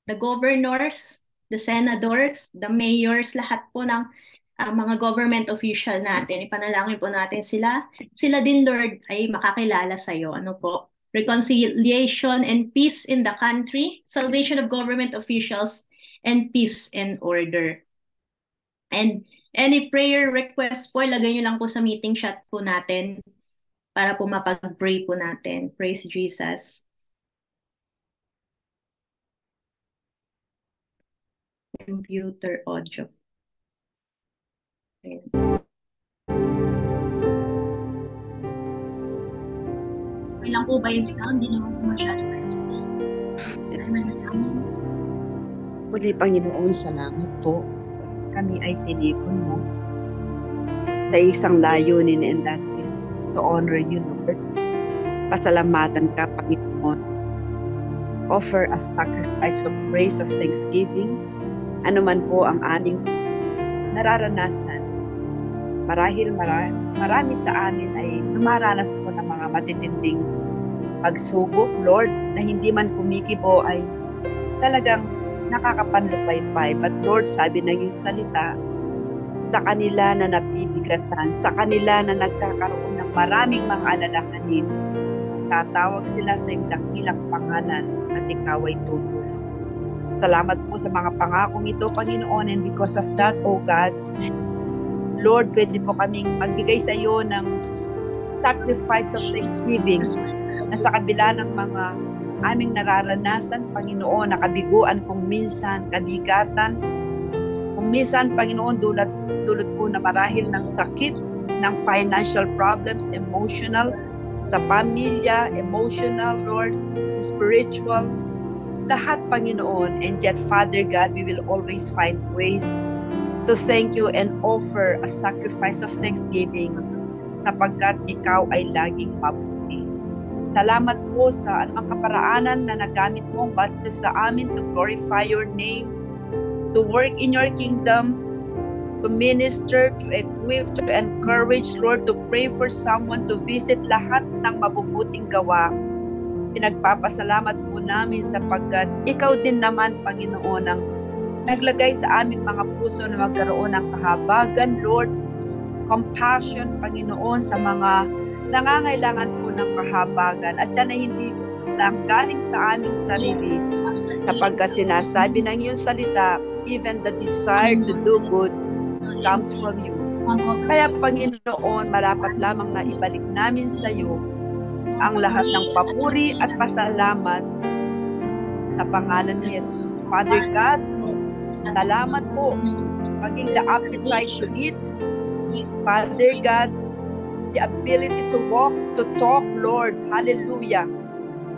the governors, the senators, the mayors, lahat po ng mga government official natin. Ipanalangin po natin sila. Sila din, Lord, ay makakilala sa iyo. Ano po? Reconciliation and peace in the country, salvation of government officials, and peace and order. And any prayer request po, ilagay nyo lang po sa meeting chat po natin para po mapag-pray po natin. Praise Jesus. Computer audio. Ayan. Okay lang po ba yung sound? Hindi naman po masyado practice. Muli, Panginoon, salamat po. Kami ay tinipon mo sa isang layunin, and that is to honor you, Lord. Pasalamatan ka, Panginoon. Offer a sacrifice of praise, of thanksgiving. Ano man po ang aming nararanasan. Marahil marami sa amin ay dumaranas po ng mga matitinding pagsubok, Lord, na hindi man kumikibo ay talagang nakakapanlupaypay. But Lord, sabi ng iyong salita, sa kanila na nabibigatan, sa kanila na nagkakaroon ng maraming mga alalahanin, tatawag sila sa iyong dakilang pangalan at ikaw ay tutulong. Salamat po sa mga pangakong ito, Panginoon, and because of that, O God, Lord, pwede po kaming magbigay sa iyo ng sacrifice of thanksgiving na sa kabila ng mga aming nararanasan, Panginoon, nakabiguan kung minsan, kabigatan, kung minsan, Panginoon, dulot po na marahil ng sakit, ng financial problems, emotional, sa pamilya, emotional, Lord, spiritual, lahat, Panginoon. And yet, Father God, we will always find ways to thank you and offer a sacrifice of thanksgiving sapagkat ikaw ay laging mabuti. Salamat po sa anumang kaparaanan na nagamit mo ang batse sa amin to glorify your name, to work in your kingdom, to minister, to equip, to encourage, Lord, to pray for someone, to visit lahat ng mabubuting gawa. Pinagpapasalamat po namin sapagkat ikaw din naman, Panginoon, ang naglagay sa aming mga puso na magkaroon ng kahabagan, Lord, compassion, Panginoon, sa mga nangangailangan po ng kahabagan. At yan ay hindi lang galing sa aming sarili, sapagkat sinasabi ng iyong salita, even the desire to do good comes from you. Kaya, Panginoon, marapat lamang na ibalik namin sa iyo ang lahat ng papuri at pasalamat sa pangalan ni Jesus. Father God, salamat po maging the appetite to eat. Father God, the ability to walk, to talk, Lord. Hallelujah.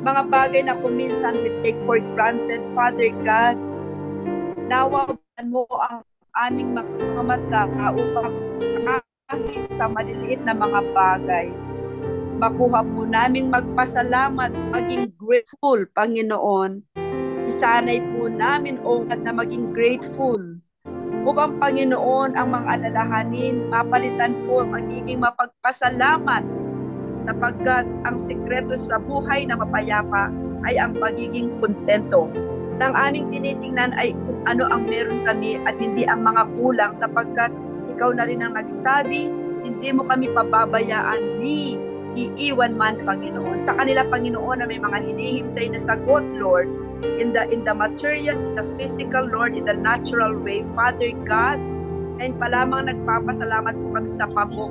Mga bagay na kung minsan we take for granted, Father God, nawawan mo ang aming mga mata upang kahit sa maliliit na mga bagay, makuha po naming magpasalamat, maging grateful, Panginoon. Isanay po namin, O God, na maging grateful upang, Panginoon, ang mga alalahanin, mapalitan po, magiging mapagpasalamat, sapagkat ang sikreto sa buhay na mapayapa ay ang pagiging kontento. Nang aming tinitingnan ay kung ano ang meron kami at hindi ang mga kulang, sapagkat ikaw na rin ang nagsabi, hindi mo kami pababayaan ni iiwan man, Panginoon. Sa kanila, Panginoon, na may mga hinihintay na sagot, Lord, in the material, in the physical, Lord, in the natural way, Father God. Ngayon pa lamang nagpapasalamat po kami sa pabor,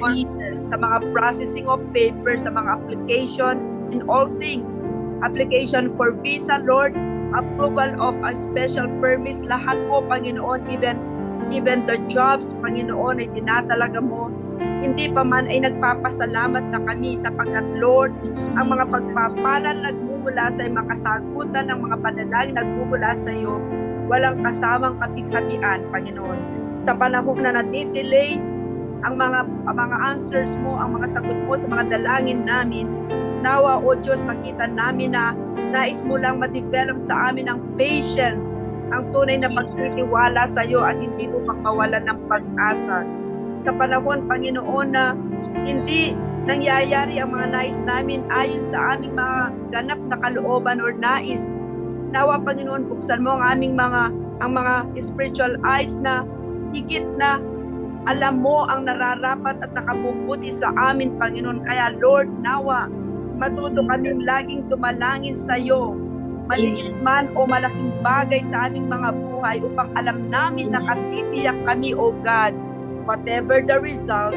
sa mga processing of paper, sa mga application, in all things. Application for visa, Lord, approval of a special permits, lahat po, Panginoon, even the jobs, Panginoon, ay tinatalaga mo. Hindi pa man ay nagpapasalamat na kami sapagkat, Lord, ang mga pagpapalan nagmumula sa iyo, makasagutan ng mga panalangin nagmumula sa iyo, walang kasamang kapighatian, Panginoon. Sa panahon na natidelay ang mga answers mo, ang mga sagot mo sa mga dalangin namin, nawa, O Diyos, makita namin na nais mo lang ma-develop sa amin ang patience, ang tunay na pagtitiwala sa iyo at hindi mo mawalan ng pag-asa. Sa panahon, Panginoon, na hindi nangyayari ang mga nais namin ayon sa aming mga ganap na kalooban or nais, nawa, Panginoon, buksan mo ang mga spiritual eyes na higit na alam mo ang nararapat at nakabubuti sa amin, Panginoon. Kaya, Lord, nawa, matuto kaming laging tumalangin sa iyo, maliit man o malaking bagay sa aming mga buhay, upang alam namin na katitiyak kami, O God, whatever the result,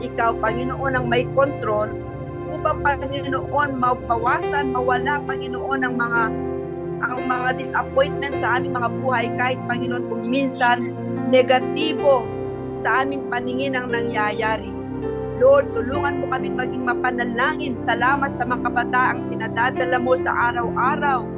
ikaw, Panginoon, ang may control, upang, Panginoon, mabawasan, mawala, Panginoon, ang mga disappointments sa aming mga buhay, kahit, Panginoon, kung minsan negatibo sa aming paningin ang nangyayari. Lord, tulungan mo kaming maging mapanalangin. Salamat sa mga kabataang pinadadala mo sa araw-araw,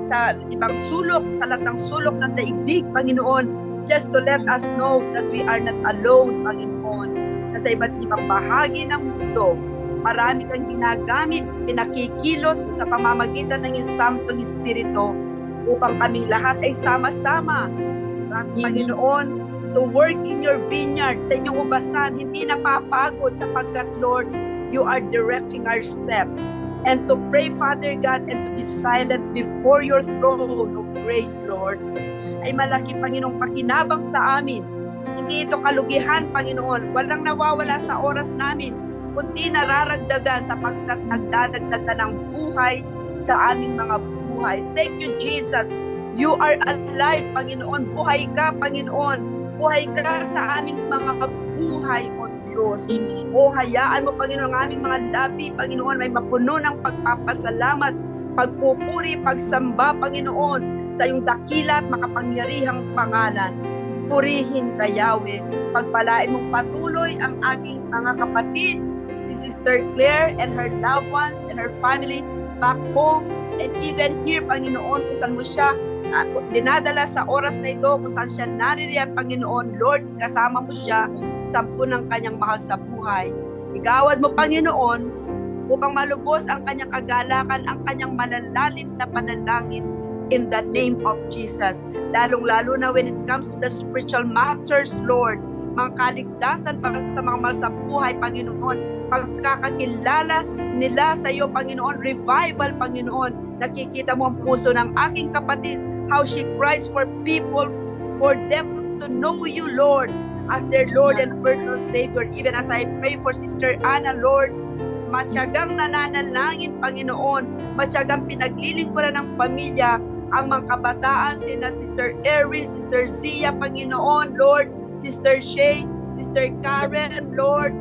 sa ibang sulok, sa latang sulok ng daigdig, Panginoon, just to let us know that we are not alone, Panginoon, na sa iba't ibang bahagi ng mundo, marami kang ginagamit, pinakikilos sa pamamagitan ng iyong Santong Espiritu, upang kaming lahat ay sama-sama, Panginoon, to work in your vineyard, sa inyong ubasan, hindi napapagod, sapagkat, Lord, you are directing our steps. And to pray, Father God, and to be silent before your throne of grace, Lord, ay malaki, Panginoong, pakinabang sa amin. Hindi ito kalugihan, Panginoon. Walang nawawala sa oras namin, kundi nararagdagan sapagkat nagdadagdag ng buhay sa aming mga buhay. Thank you, Jesus. You are alive, Panginoon. Buhay ka, Panginoon. Buhay ka sa aming mga buhay, O Diyos. O hayaan mo, Panginoon, ang aming mga labi, Panginoon, may mapuno ng pagpapasalamat, pagpupuri, pagsamba, Panginoon, sa iyong dakila at makapangyarihang pangalan. Purihin ka, Yahweh. Pagpalain mong patuloy ang aking mga kapatid, si Sister Claire and her loved ones and her family back home, and even here, Panginoon, kung saan mo siya dinadala sa oras na ito, kung saan siya naririyan, Panginoon, Lord, kasama mo siya sa ng kanyang mahal sa buhay. Igawad mo, Panginoon, upang malubos ang kanyang kagalakan, ang kanyang malalalim na panalangin in the name of Jesus. Lalong-lalo na when it comes to the spiritual matters, Lord, mga kaligtasan para sa mga mahal sa buhay, Panginoon, pagkakakilala nila sa iyo, Panginoon, revival, Panginoon, nakikita mo ang puso ng aking kapatid, how she cries for people, for them to know you, Lord, as their Lord and personal Savior. Even as I pray for Sister Anna, Lord, matyagang nananalangin, Panginoon, matyagang pinaglilingkuran ng pamilya, ang mga kabataan, sina Sister Erin, Sister Zia, Panginoon, Lord, Sister Shay, Sister Karen, Lord,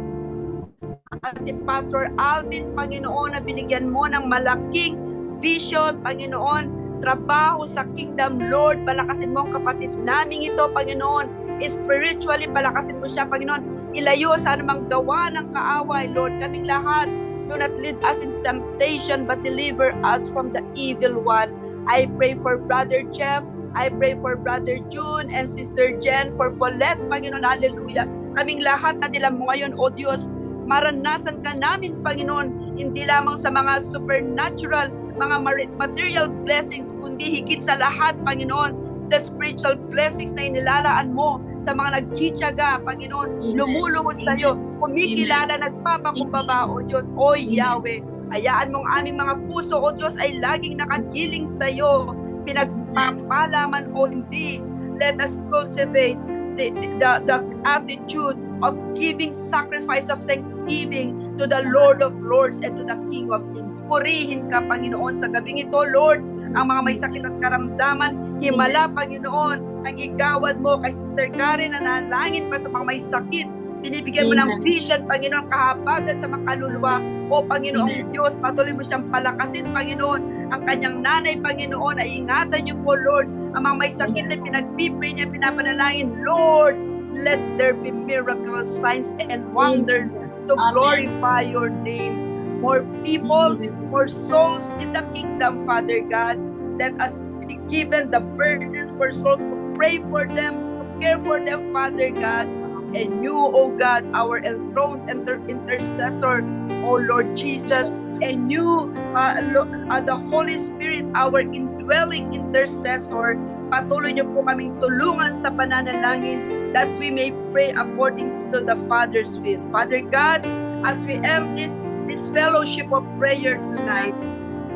at si Pastor Alvin, Panginoon, na binigyan mo ng malaking vision, Panginoon, trabaho sa kingdom, Lord, palakasin mo ang kapatid namin ito, Panginoon, spiritually, palakasin mo siya, Panginoon, Ilayo sa anumang gawa ng kaaway, Lord, kaming lahat. Do not lead us in temptation, but deliver us from the evil one. I pray for Brother Jeff. I pray for Brother June and Sister Jen, for Paulette, Panginoon, hallelujah. Kaming lahat na nila mo ngayon, O Diyos, maranasan ka namin, Panginoon, hindi lamang sa mga supernatural, mga material blessings, kundi higit sa lahat, Panginoon, the spiritual blessings na inilalaan mo sa mga nagchichaga, Panginoon, lumulungod sa iyo, kumikilala, nagpapakumbaba, O Diyos, O Yahweh. Hayaan mong aming mga puso, O Diyos, ay laging nakagiling sa iyo, pinagpapalaman o hindi. Let us cultivate the attitude of giving sacrifice of thanksgiving to the Lord of Lords and to the King of Kings. Purihin ka, Panginoon, sa gabing ito, Lord, ang mga may sakit at karamdaman, himala, Panginoon, ang igawad mo kay Sister Karen na nalangit pa sa mga may sakit. Binibigyan mo ng vision, Panginoon, kahabagan sa mga kaluluwa. O Panginoong Diyos, patuloy mo siyang palakasin, Panginoon. Ang kanyang nanay, Panginoon, ay ingatan niyo po, Lord. Ang mga may sakit na pinagpipray niya, pinapanalangin, Lord, let there be miracles, signs, and wonders to glorify your name. More people, more souls in the kingdom, Father God. Let us be given the burdens for souls to pray for them, to care for them, Father God. And you, O God, our enthroned intercessor, O Lord Jesus, and you, the Holy Spirit, our indwelling intercessor, patuloy niyo po kaming tulungan sa pananalangin that we may pray according to the Father's will. Father God, as we end this fellowship of prayer tonight,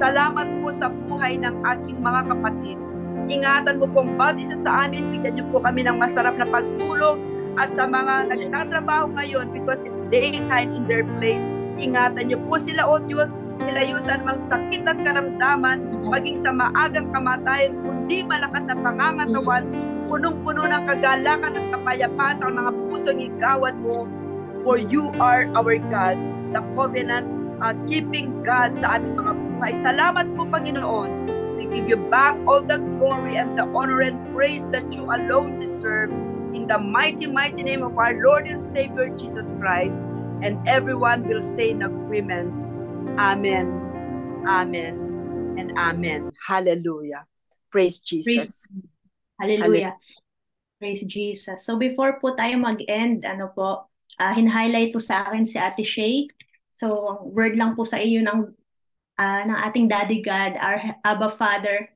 salamat po sa buhay ng aking mga kapatid. Ingatan mo pong bawat isa sa amin, bigyan niyo po kami ng masarap na pagtulog, at sa mga nagtatrabaho ngayon because it's daytime in their place, ingatan niyo po sila, O Diyos, ilayo sa anumang sakit at karamdaman, maging sa maagang kamatayan, kundi malakas na pangangatawan, punong-puno ng kagalakan at kapayapaan sa mga pusong igawad mo, for you are our God, the covenant keeping God sa aming mga buhay. Salamat po, Panginoon. We give you back all the glory and the honor and praise that you alone deserve. In the mighty, mighty name of our Lord and Savior, Jesus Christ. And everyone will say in agreement, Amen, Amen, and Amen. Hallelujah. Praise Jesus. Hallelujah. Praise Jesus. So before po tayo mag-end, hin-highlight po sa akin si Ate Shay. So word lang po sa iyo ng ating Daddy God, our Abba Father.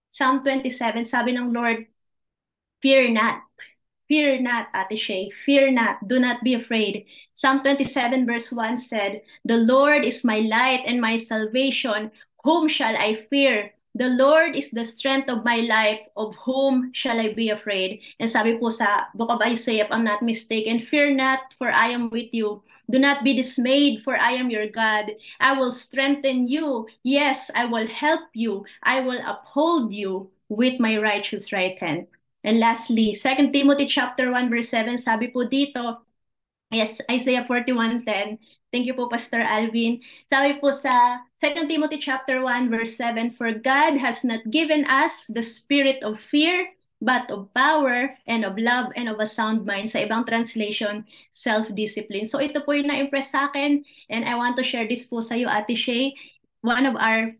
Psalm 27, sabi ng Lord, fear not. Fear not, Ate Shay. Fear not. Do not be afraid. Psalm 27 verse 1 said, the Lord is my light and my salvation. Whom shall I fear? The Lord is the strength of my life. Of whom shall I be afraid? And sabi po sa Book of Isaiah, if I'm not mistaken, fear not, for I am with you. Do not be dismayed, for I am your God. I will strengthen you. Yes, I will help you. I will uphold you with my righteous right hand. And lastly, 2 Timothy chapter 1 verse 7, sabi po dito, yes, Isaiah 41:10. Thank you po, Pastor Alvin. Sabi po sa 2 Timothy chapter 1 verse 7, for God has not given us the spirit of fear, but of power and of love and of a sound mind. Sa ibang translation, self-discipline. So ito po yung na-impress sa akin, and I want to share this po sa iyo, Ate Shay, one of our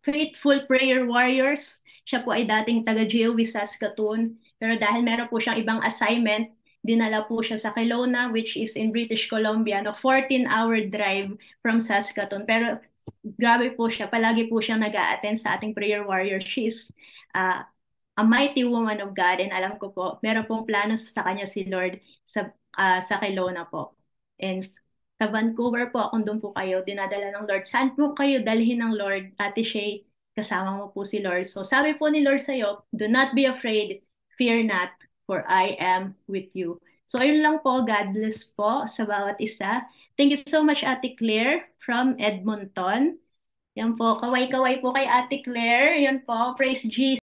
faithful prayer warriors. Siya po ay dating taga-GOV Saskatoon, pero dahil meron po siyang ibang assignment, dinala po siya sa Kelowna, which is in British Columbia, 14-hour drive from Saskatoon. Pero grabe po siya, palagi po siyang nag-a-attend sa ating prayer warrior. She is a mighty woman of God, and alam ko po, meron pong planos sa kanya si Lord sa Kelowna po. And sa Vancouver po, kung doon po kayo, dinadala ng Lord. Saan po kayo dalhin ng Lord, Ate Shay? Kasama mo po si Lord. So sabi po ni Lord sa'yo, do not be afraid, fear not, for I am with you. So ayun lang po, God bless po sa bawat isa. Thank you so much, Ate Claire from Edmonton. Yan po, kaway-kaway po kay Ate Claire. Yan po, praise Jesus.